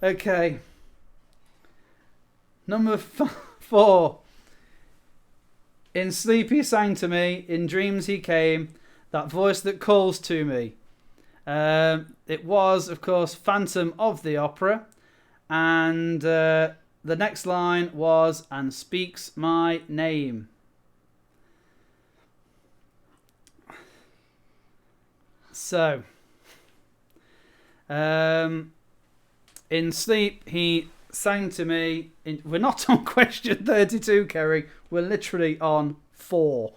S1: Okay. Number 4. In sleep he sang to me, in dreams he came, that voice that calls to me. It was, of course, Phantom of the Opera. And the next line was, and speaks my name. So, in sleep he sang to me. We're not on question 32, Kerry. We're literally on 4.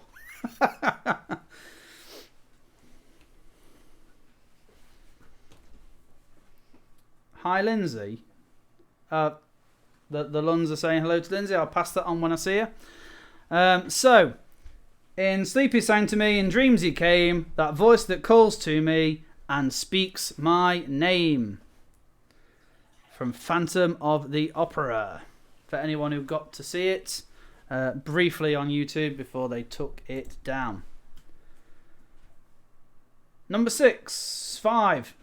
S1: Hi, Lindsay. The Luns are saying hello to Lindsay. I'll pass that on when I see her. So, in sleep he sang to me, in dreams he came, that voice that calls to me and speaks my name. From Phantom of the Opera. For anyone who got to see it briefly on YouTube before they took it down. Number 5.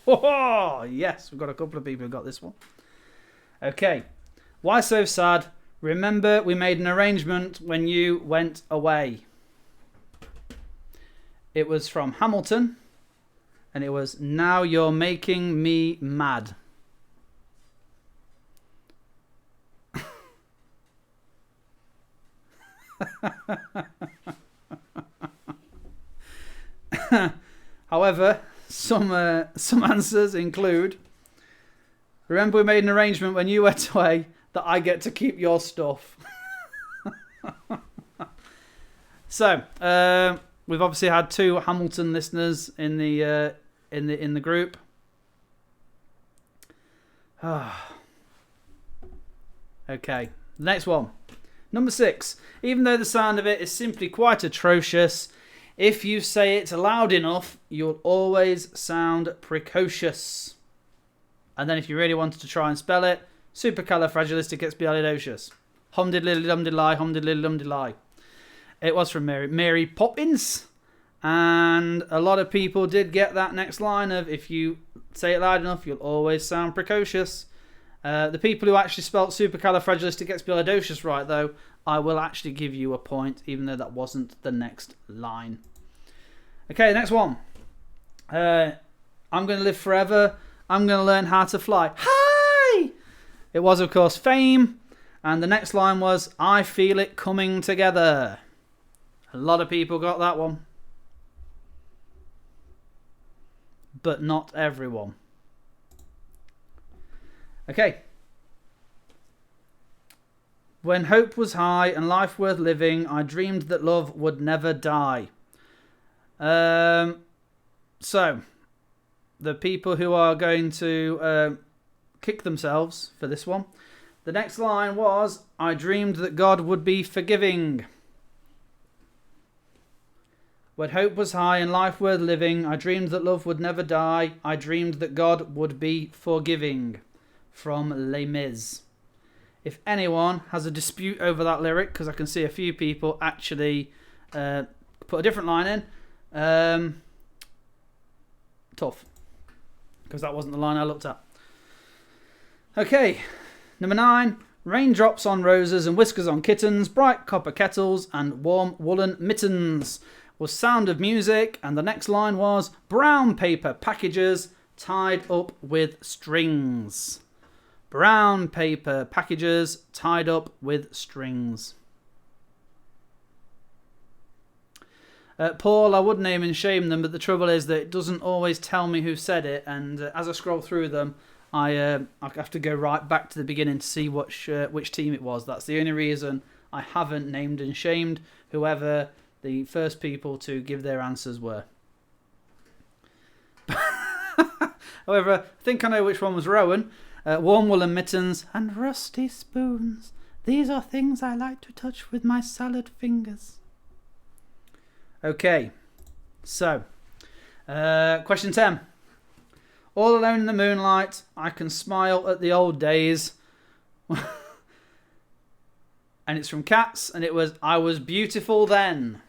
S1: Oh, yes, we've got a couple of people who got this one. Okay. Why so sad? Remember we made an arrangement when you went away. It was from Hamilton. And it was, now you're making me mad. However, some answers include, remember we made an arrangement when you went away that I get to keep your stuff. So, we've obviously had 2 Hamilton listeners in the group. Okay, the next one. Number 6. Even though the sound of it is simply quite atrocious, if you say it loud enough, you'll always sound precocious. And then if you really wanted to try and spell it, supercalifragilisticexpialidocious. Hum-diddly-dum-diddly, hum-diddly-dum-diddly. It was from Mary Poppins. And a lot of people did get that next line of, if you say it loud enough, you'll always sound precocious. The people who actually spelt supercalifragilisticexpialidocious right, though, I will actually give you a point, even though that wasn't the next line. Okay, next one. I'm going to live forever. I'm going to learn how to fly. Hi! It was, of course, Fame. And the next line was, I feel it coming together. A lot of people got that one. But not everyone. Okay. When hope was high and life worth living, I dreamed that love would never die. So, the people who are going to kick themselves for this one. The next line was, I dreamed that God would be forgiving. When hope was high and life worth living, I dreamed that love would never die. I dreamed that God would be forgiving. From Les Mis. If anyone has a dispute over that lyric, because I can see a few people actually put a different line in, tough. Because that wasn't the line I looked at. Okay, number 9. Raindrops on roses and whiskers on kittens, bright copper kettles and warm woolen mittens was Sound of Music, and the next line was brown paper packages tied up with strings. Brown paper packages tied up with strings. Paul, I would name and shame them, but the trouble is that it doesn't always tell me who said it, and as I scroll through them, I have to go right back to the beginning to see which team it was. That's the only reason I haven't named and shamed whoever the first people to give their answers were. However, I think I know which one was Rowan. Warm woolen mittens and rusty spoons. These are things I like to touch with my salad fingers. Okay, so question 10. All alone in the moonlight, I can smile at the old days. And it's from Cats, and it was I was beautiful then.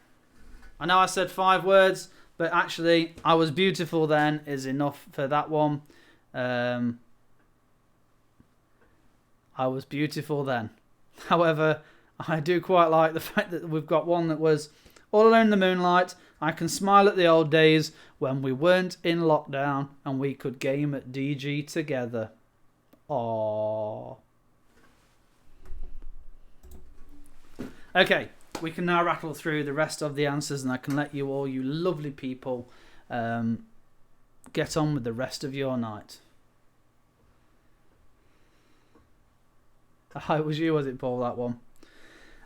S1: I know I said 5 words, but actually I was beautiful then is enough for that one. I was beautiful then. However, I do quite like the fact that we've got one that was all alone in the moonlight. I can smile at the old days when we weren't in lockdown and we could game at DG together. Aww. Okay, we can now rattle through the rest of the answers, and I can let you all, you lovely people, get on with the rest of your night. It was you, was it, Paul, that one?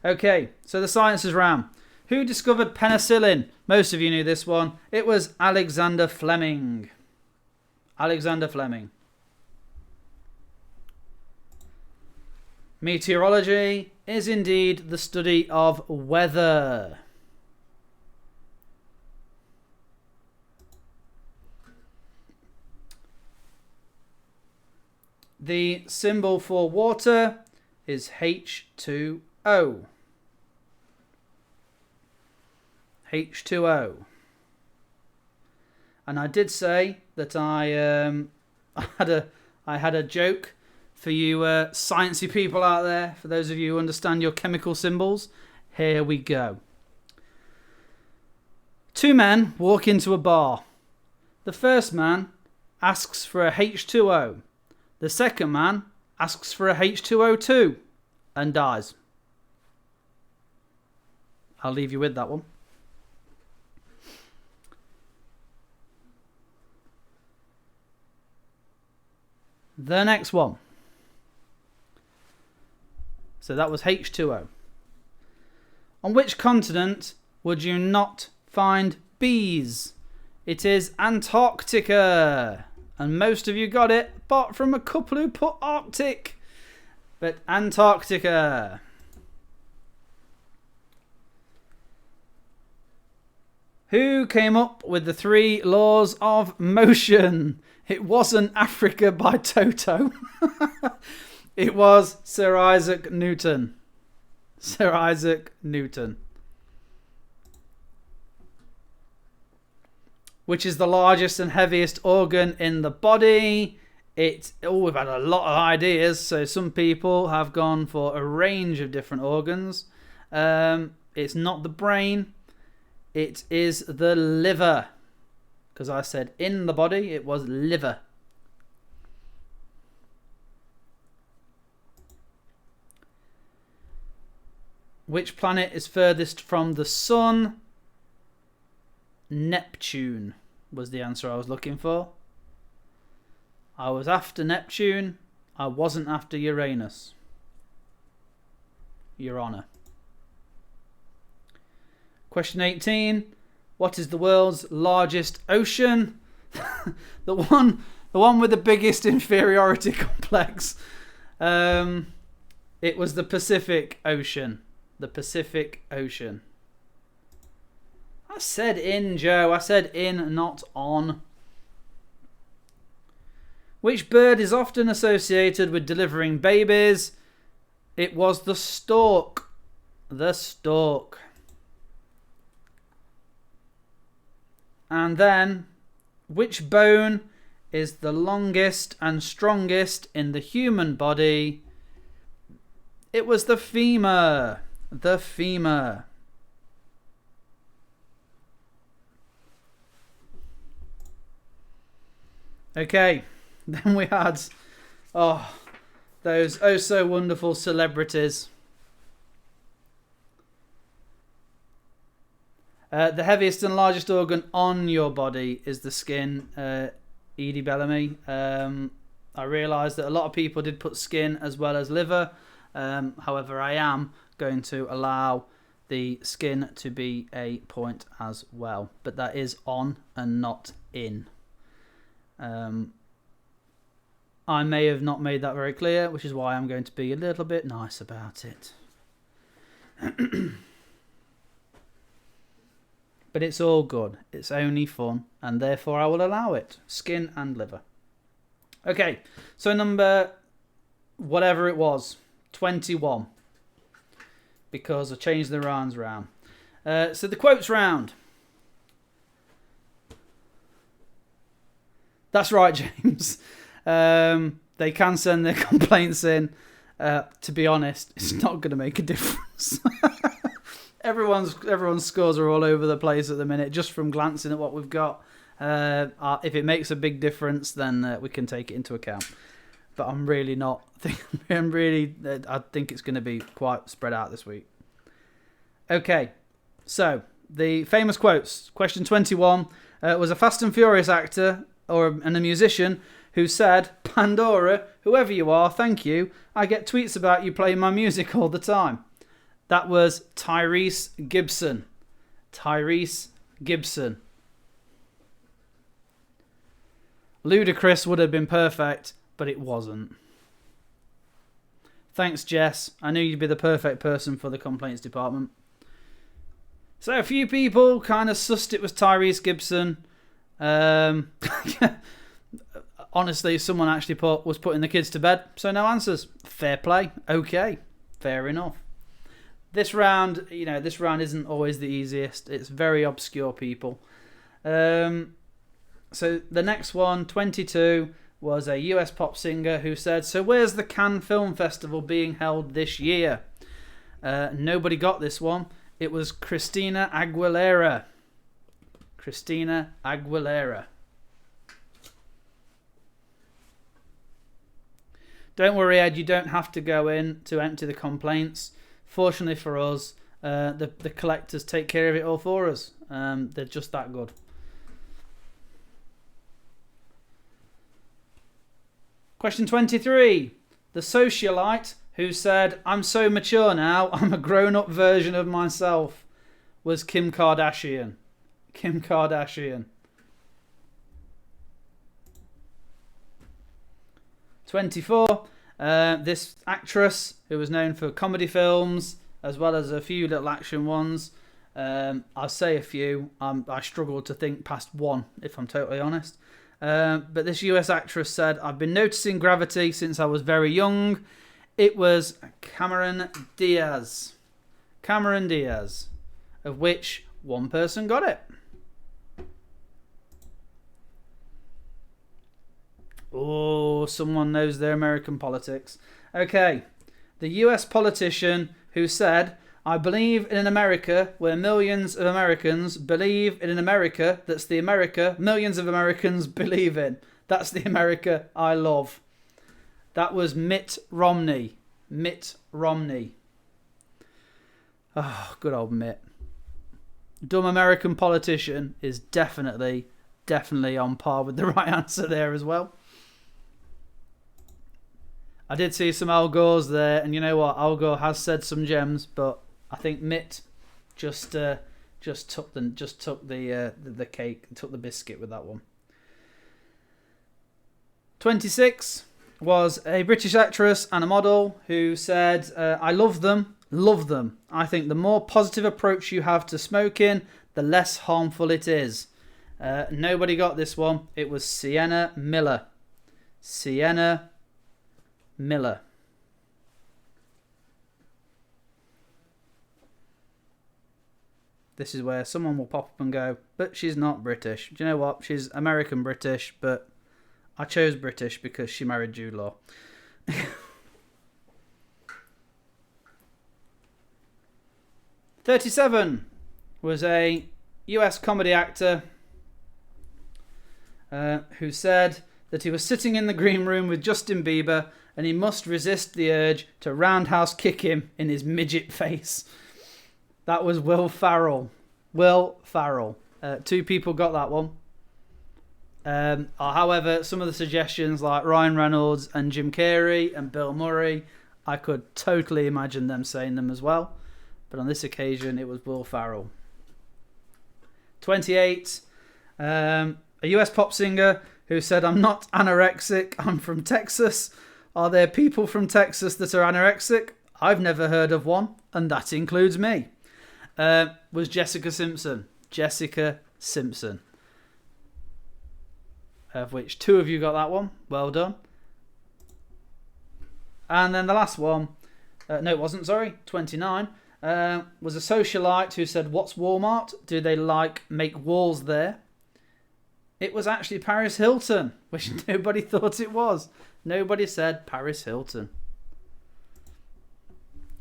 S1: Okay, so the sciences round. Who discovered penicillin? Most of you knew this one. It was Alexander Fleming. Alexander Fleming. Meteorology is indeed the study of weather. The symbol for water is H2O. H2O. And I did say that I had a joke for you sciencey people out there. For those of you who understand your chemical symbols, here we go. 2 men walk into a bar. The first man asks for a H2O. The second man asks for a H2O too and dies. I'll leave you with that one. The next one. So that was H2O. On which continent would you not find bees? It is Antarctica. And most of you got it, apart from a couple who put Arctic. But Antarctica. Who came up with the 3 laws of motion? It wasn't Africa by Toto. It was Sir Isaac Newton. Sir Isaac Newton. Which is the largest and heaviest organ in the body. We've had a lot of ideas, so some people have gone for a range of different organs. It's not the brain. It is the liver. Because I said in the body, it was liver. Which planet is furthest from the sun? Neptune was the answer I was looking for. I was after Neptune. I wasn't after Uranus. Your Honour. Question 18. What is the world's largest ocean? the one with the biggest inferiority complex. It was the Pacific Ocean. The Pacific Ocean. I said in, Joe. I said in, not on. Which bird is often associated with delivering babies? It was the stork. The stork. And then, which bone is the longest and strongest in the human body? It was the femur. The femur. Okay, then we had those oh so wonderful celebrities. The heaviest and largest organ on your body is the skin, Edie Bellamy. I realised that a lot of people did put skin as well as liver. However, I am going to allow the skin to be a point as well. But that is on and not in. I may have not made that very clear, which is why I'm going to be a little bit nice about it. But it's all good. It's only fun, and therefore I will allow it. Skin and liver. Okay, so number whatever it was, 21. Because I changed the rounds round. So the quotes round. That's right, James. They can send their complaints in. To be honest, it's not going to make a difference. Everyone's scores are all over the place at the minute, just from glancing at what we've got. If it makes a big difference, then we can take it into account. But I'm really not. I think it's going to be quite spread out this week. Okay, so the famous quotes. Question 21 was a Fast and Furious actor and a musician who said, "Pandora, whoever you are, thank you. I get tweets about you playing my music all the time." That was Tyrese Gibson. Tyrese Gibson. Ludacris would have been perfect, but it wasn't. Thanks, Jess. I knew you'd be the perfect person for the complaints department. So a few people kind of sussed it was Tyrese Gibson. Honestly, someone actually was putting the kids to bed, so no answers. Fair play. Okay. Fair enough. This round isn't always the easiest. It's very obscure people. So the next one, 22, was a US pop singer who said, "So where's the Cannes Film Festival being held this year?" Nobody got this one. It was Christina Aguilera. Christina Aguilera. Don't worry, Ed, you don't have to go in to empty the complaints. Fortunately for us, the collectors take care of it all for us. They're just that good. Question 23. The socialite who said, "I'm so mature now, I'm a grown-up version of myself," was Kim Kardashian. Kim Kardashian. 24. This actress who was known for comedy films as well as a few little action ones. I'll say a few. I struggle to think past one, if I'm totally honest. But this US actress said, "I've been noticing gravity since I was very young." It was Cameron Diaz. Cameron Diaz, of which one person got it. Oh, someone knows their American politics. Okay, the US politician who said, "I believe in an America where millions of Americans believe in an America that's the America millions of Americans believe in. That's the America I love." That was Mitt Romney. Mitt Romney. Oh, good old Mitt. Dumb American politician is definitely on par with the right answer there as well. I did see some Al Gore's there, and you know what? Al Gore has said some gems, but I think Mitt just took the cake, took the biscuit with that one. 26 was a British actress and a model who said, "I love them. I think the more positive approach you have to smoking, the less harmful it is." Nobody got this one. It was Sienna Miller. Sienna Miller. This is where someone will pop up and go, "But she's not British." Do you know what? She's American British, but I chose British because she married Jude Law. 37 was a US comedy actor who said that he was sitting in the green room with Justin Bieber and he must resist the urge to roundhouse kick him in his midget face. That was Will Ferrell. Will Ferrell. Two people got that one. However, some of the suggestions like Ryan Reynolds and Jim Carrey and Bill Murray, I could totally imagine them saying them as well. But on this occasion, it was Will Ferrell. 28. A US pop singer who said, "I'm not anorexic, I'm from Texas. Are there people from Texas that are anorexic? I've never heard of one, and that includes me." Was Jessica Simpson. Jessica Simpson. Of which 2 of you got that one. Well done. And then the last one, no it wasn't, sorry, 29, was a socialite who said, "What's Walmart? Do they make walls there?" It was actually Paris Hilton, which nobody thought it was. Nobody said Paris Hilton.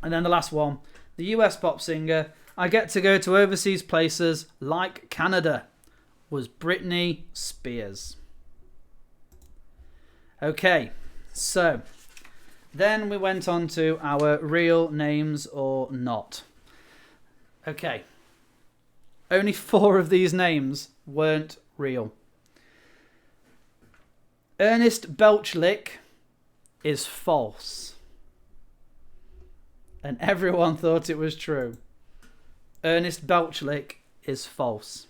S1: And then the last one, the US pop singer, "I get to go to overseas places like Canada," was Britney Spears. Okay, so then we went on to our real names or not. Okay, only 4 of these names weren't real. Ernest Belchlick is false. And everyone thought it was true. Ernest Belchlick is false.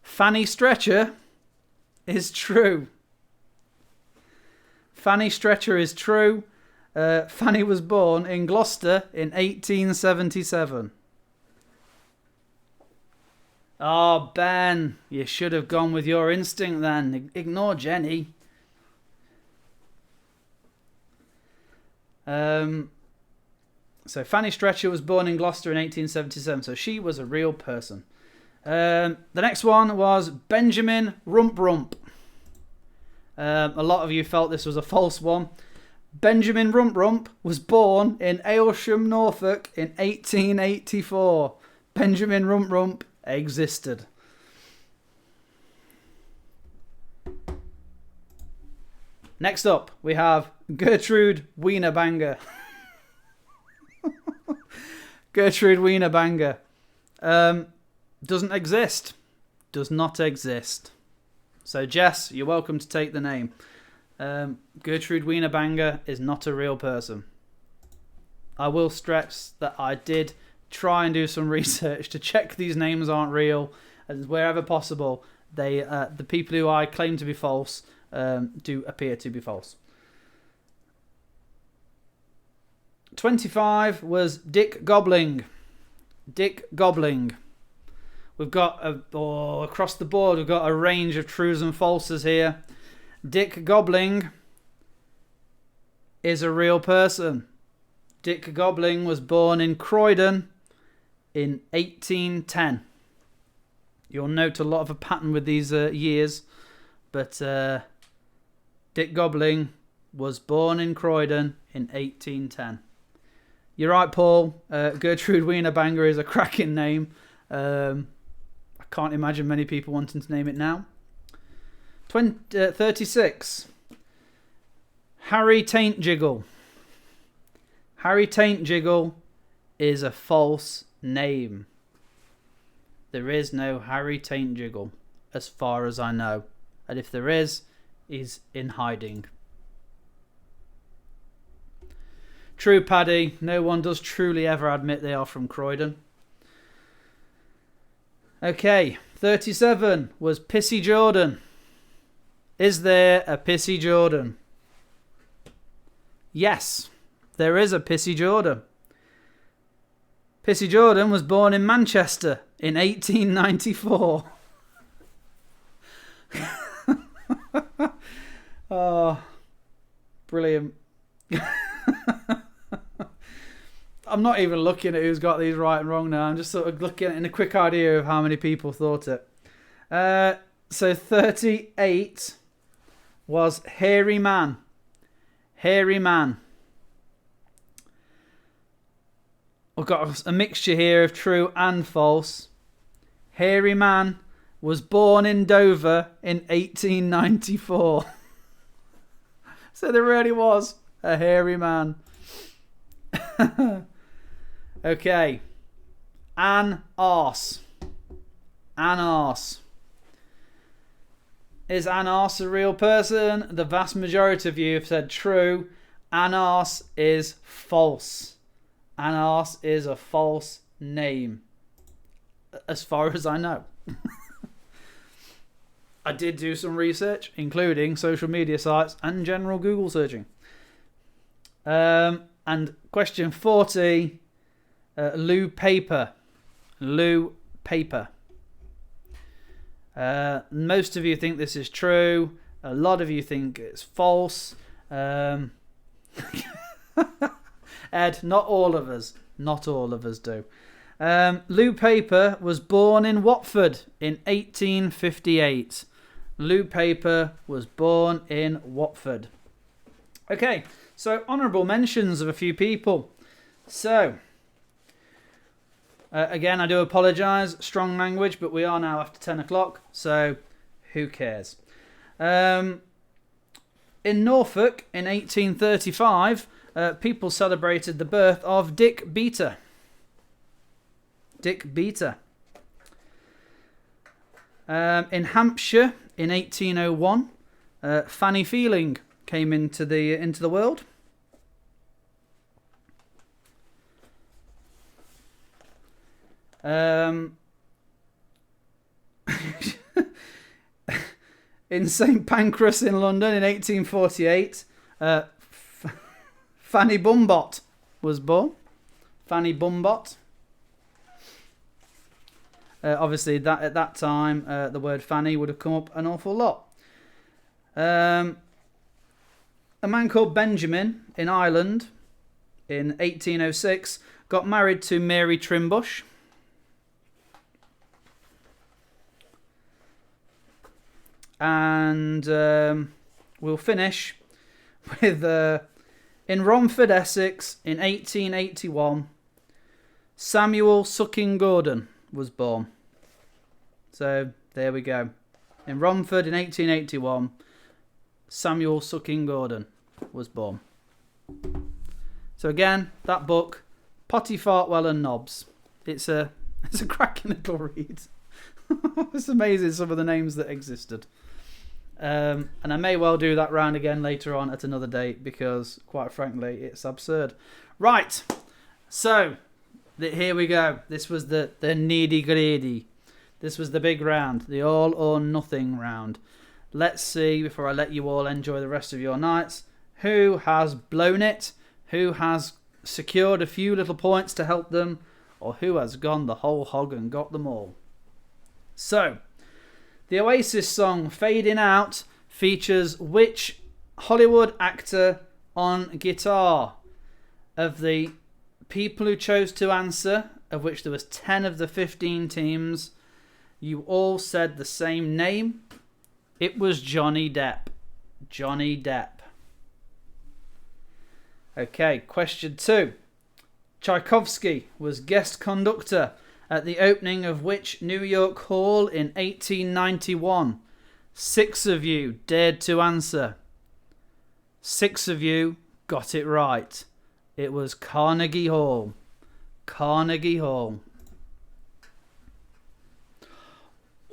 S1: Fanny Stretcher is true. Fanny Stretcher is true. Fanny was born in Gloucester in 1877. Oh, Ben, you should have gone with your instinct then. Ignore Jenny. So Fanny Stretcher was born in Gloucester in 1877, so she was a real person. The next one was Benjamin Rump Rump. A lot of you felt this was a false one. Benjamin Rump Rump was born in Aylsham, Norfolk in 1884. Benjamin Rump Rump existed. Next up, we have Gertrude Wienerbanger. Gertrude Wienerbanger. Doesn't exist. Does not exist. So Jess, you're welcome to take the name. Gertrude Wienerbanger is not a real person. I will stress that I did try and do some research to check these names aren't real, and wherever possible, they the people who I claim to be false do appear to be false. 25 was Dick Gobbling. Dick Gobbling. We've got across the board, we've got a range of trues and falses here. Dick Gobbling is a real person. Dick Gobbling was born in Croydon in 1810. You'll note a lot of a pattern with these years, but Dick Gobbling was born in Croydon in 1810. You're right, Paul. Gertrude Wienerbanger is a cracking name. I can't imagine many people wanting to name it now. 36. Harry Taintjiggle. Harry Taintjiggle is a false name. There is no Harry Taintjiggle, as far as I know. And if there is, he's in hiding. True, Paddy. No one does truly ever admit they are from Croydon. Okay, 37 was Pissy Jordan. Is there a Pissy Jordan? Yes, there is a Pissy Jordan. Pissy Jordan was born in Manchester in 1894. Oh, brilliant. I'm not even looking at who's got these right and wrong now. I'm just sort of looking at a quick idea of how many people thought it. So 38 was Hairy Man. Hairy Man. We've got a mixture here of true and false. Hairy Man was born in Dover in 1894. So there really was a hairy man. Okay. An arse. An arse. Is Anas a real person? The vast majority of you have said true. Anas is false. Anas is a false name, as far as I know. I did do some research, including social media sites and general Google searching. And question 40, Lou Paper. Lou Paper. Most of you think this is true. A lot of you think it's false. Ed, not all of us. Not all of us do. Lou Paper was born in Watford in 1858. Lou Paper was born in Watford. Okay, so honourable mentions of a few people. So, again, I do apologise, strong language, but we are now after 10 o'clock, so who cares? In Norfolk, in 1835, people celebrated the birth of Dick Beater. Dick Beater. In Hampshire, in 1801, Fanny Feeling came into the world. In St Pancras in London in 1848, Fanny Bumbot was born. Fanny Bumbot. Obviously, that at that time, the word Fanny would have come up an awful lot. A man called Benjamin in Ireland in 1806 got married to Mary Trimbush. And we'll finish with, in Romford, Essex, in 1881, Samuel Sucking Gordon was born. So, there we go. In Romford, in 1881, Samuel Sucking Gordon was born. So again, that book, Potty Fartwell and Knobs. It's a cracking little read. It's amazing some of the names that existed. And I may well do that round again later on at another date because, quite frankly, it's absurd. Right, so here we go. This was the needy greedy. This was the big round, the all or nothing round. Let's see, before I let you all enjoy the rest of your nights, who has blown it, who has secured a few little points to help them, or who has gone the whole hog and got them all. So, the Oasis song Fading Out features which Hollywood actor on guitar? Of the people who chose to answer, of which there was 10 of the 15 teams, you all said the same name. It was Johnny Depp. Johnny Depp. Okay, question 2. Tchaikovsky was guest conductor at the opening of which New York Hall in 1891? 6 of you dared to answer. 6 of you got it right. It was Carnegie Hall. Carnegie Hall.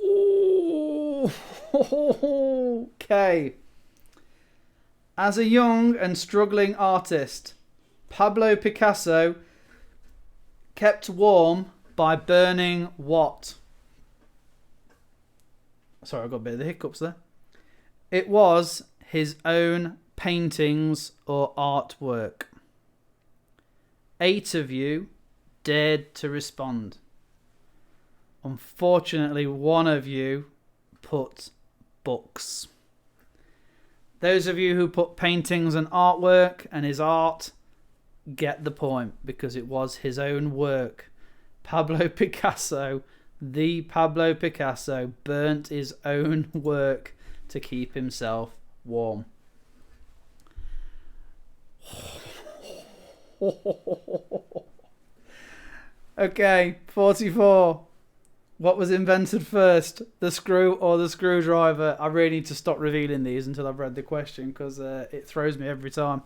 S1: Ooh, okay. As a young and struggling artist, Pablo Picasso kept warm by burning what? Sorry, I got a bit of the hiccups there. It was his own paintings or artwork. 8 of you dared to respond. Unfortunately, 1 of you put books. Those of you who put paintings and artwork and his art get the point because it was his own work. Pablo Picasso, the Pablo Picasso, burnt his own work to keep himself warm. Okay, 44. What was invented first, the screw or the screwdriver? I really need to stop revealing these until I've read the question because it throws me every time.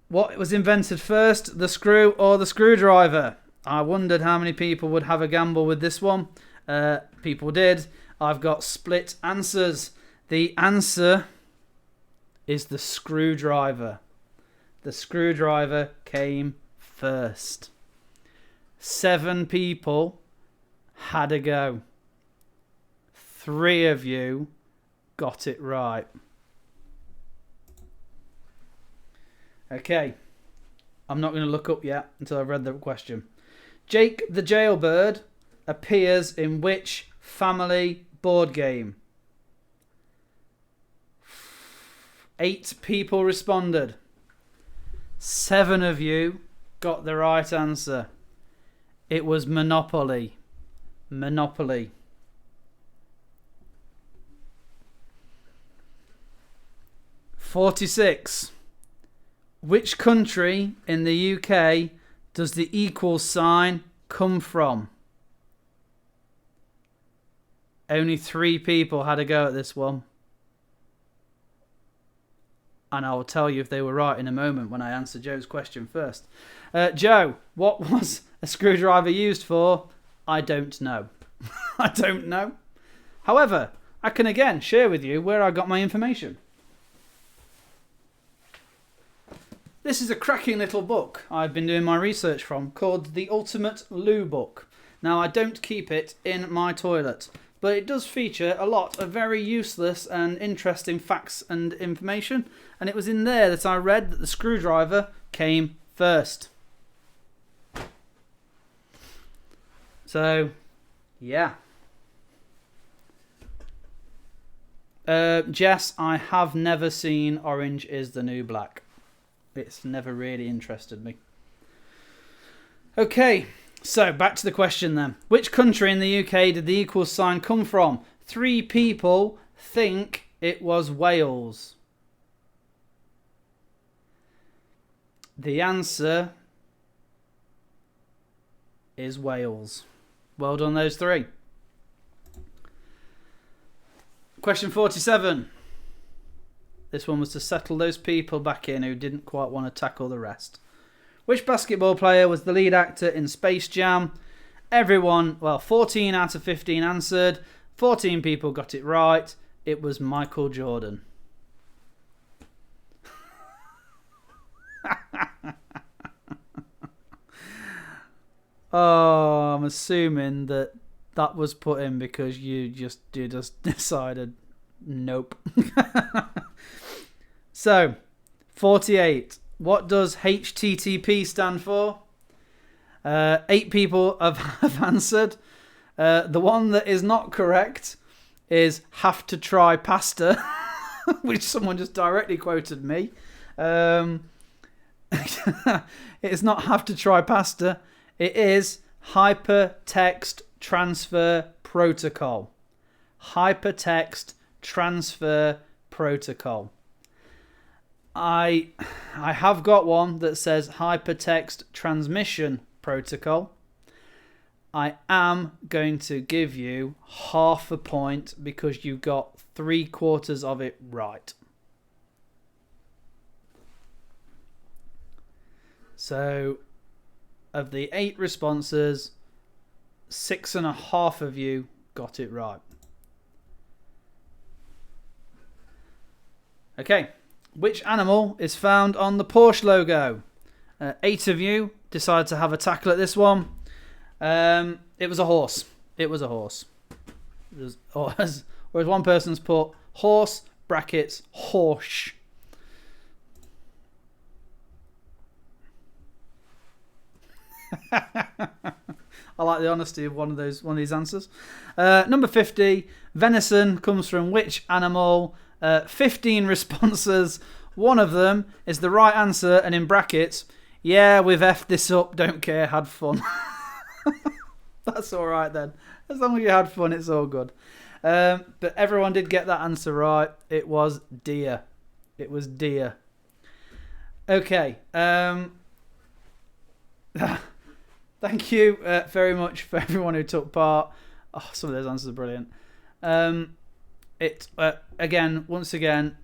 S1: What was invented first, the screw or the screwdriver? I wondered how many people would have a gamble with this one. People did. I've got split answers. The answer is the screwdriver. The screwdriver came first. 7 people had a go. 3 of you got it right. Okay. I'm not going to look up yet until I've read the question. Jake the Jailbird appears in which family board game? 8 people responded. 7 of you got the right answer. It was Monopoly. Monopoly. (46) Which country in the UK does the equal sign come from? Only 3 people had a go at this one. And I will tell you if they were right in a moment when I answer Joe's question first. Joe, what was a screwdriver used for? I don't know. I don't know. However, I can again share with you where I got my information. This is a cracking little book I've been doing my research from called The Ultimate Loo Book. Now, I don't keep it in my toilet, but it does feature a lot of very useless and interesting facts and information, and it was in there that I read that the screwdriver came first. So, yeah. Jess, I have never seen Orange is the New Black. It's never really interested me. Okay, so back to the question then. Which country in the UK did the equal sign come from? 3 people think it was Wales. The answer is Wales. Well done, those 3. Question 47. This one was to settle those people back in who didn't quite want to tackle the rest. Which basketball player was the lead actor in Space Jam? Everyone, well, 14 out of 15 answered. 14 people got it right. It was Michael Jordan. Oh, I'm assuming that was put in because you just decided nope. So, 48. What does HTTP stand for? 8 people have answered. The one that is not correct is have to try pasta, which someone just directly quoted me. It's not have to try pasta. It is hypertext transfer protocol. Hypertext transfer protocol. I have got one that says hypertext transmission protocol. I am going to give you half a point because you got 3/4 of it right. So, of the 8 responses, 6.5 of you got it right. Okay. Which animal is found on the Porsche logo? 8 of you decided to have a tackle at this one. It was a horse. It was a horse. Whereas one person's put horse brackets horse. I like the honesty of one of these answers. Number 50. Venison comes from which animal? 15 responses. One of them is the right answer, and in brackets, yeah, we've effed this up, don't care, had fun. That's all right then. As long as you had fun, it's all good. But everyone did get that answer right. It was deer. It was deer. Okay. Thank you very much for everyone who took part. Oh, some of those answers are brilliant. Once again,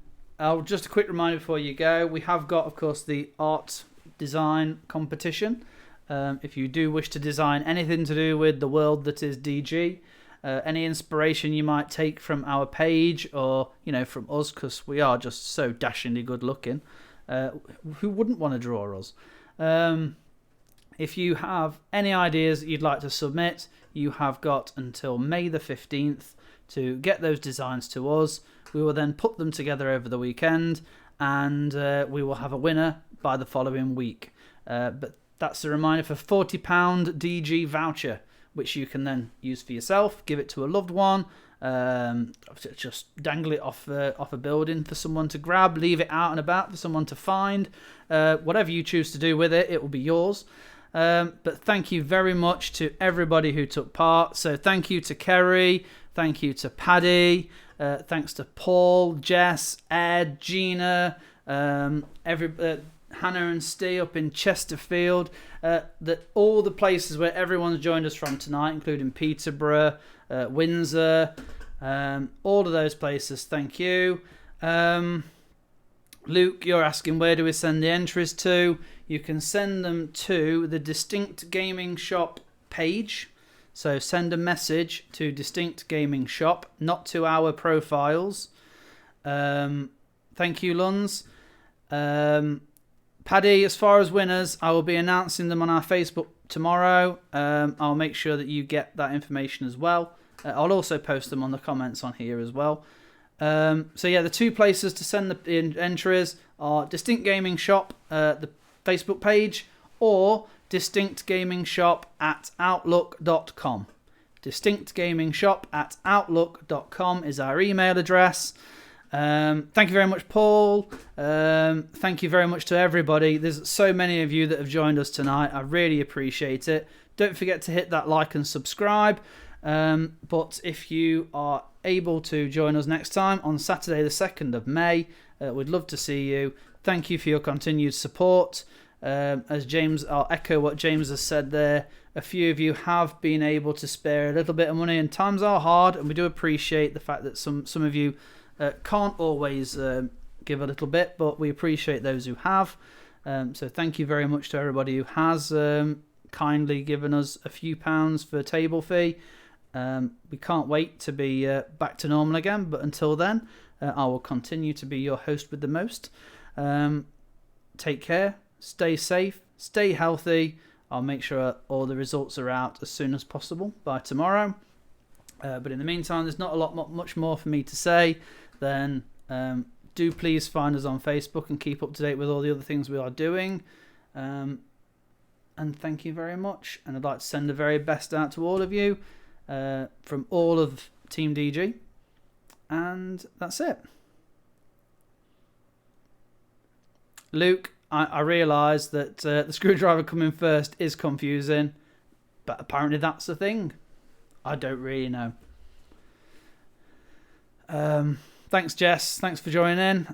S1: just a quick reminder before you go. We have got, of course, the art design competition. If you do wish to design anything to do with the world that is DG, any inspiration you might take from our page or, you know, from us, because we are just so dashingly good looking. Who wouldn't want to draw us? If you have any ideas that you'd like to submit, you have got until May the 15th to get those designs to us. We will then put them together over the weekend, and we will have a winner by the following week. But that's a reminder for £40 DG voucher, which you can then use for yourself, give it to a loved one, just dangle it off a building for someone to grab, leave it out and about for someone to find. Whatever you choose to do with it, it will be yours. But thank you very much to everybody who took part. So thank you to Kerry, thank you to Paddy, thanks to Paul, Jess, Ed, Gina, Hannah and Steve up in Chesterfield, all the places where everyone's joined us from tonight, including Peterborough, Windsor, all of those places. Thank you. Luke, you're asking where do we send the entries to? You can send them to the Distinct Gaming Shop page. So send a message to Distinct Gaming Shop, not to our profiles. Thank you, Luns. Paddy, as far as winners, I will be announcing them on our Facebook tomorrow. I'll make sure that you get that information as well. I'll also post them on the comments on here as well. So yeah, the two places to send the entries are Distinct Gaming Shop, the Facebook page, or distinctgamingshop@outlook.com. distinctgamingshop@outlook.com is our email address. Thank you very much, Paul. Thank you very much to everybody. There's so many of you that have joined us tonight. I really appreciate it. Don't forget to hit that like and subscribe. But if you are able to join us next time on Saturday the 2nd of May, we'd love to see you. Thank you for your continued support. As James, I'll echo what James has said there. A few of you have been able to spare a little bit of money, and times are hard, and we do appreciate the fact that some of you can't always give a little bit, but we appreciate those who have. So thank you very much to everybody who has kindly given us a few pounds for table fee. We can't wait to be back to normal again, but until then, I will continue to be your host with the most. Take care, stay safe, stay healthy. I'll make sure all the results are out as soon as possible by tomorrow. But in the meantime, there's not much more for me to say. Then do please find us on Facebook and keep up to date with all the other things we are doing. And thank you very much. And I'd like to send the very best out to all of you from all of Team DG. And that's it. Luke, I realise that the screwdriver coming first is confusing, but apparently that's the thing. I don't really know. Thanks, Jess. Thanks for joining in.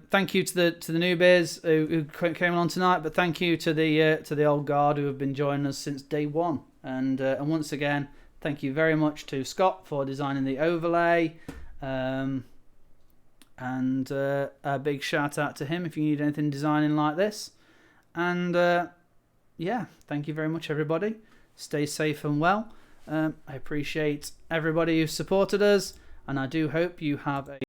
S1: Thank you to the newbies who came on tonight, but thank you to the old guard who have been joining us since day one. And once again, thank you very much to Scott for designing the overlay. And a big shout out to him if you need anything designing like this. And yeah, thank you very much, everybody. Stay safe and well. I appreciate everybody who supported us, and I do hope you have a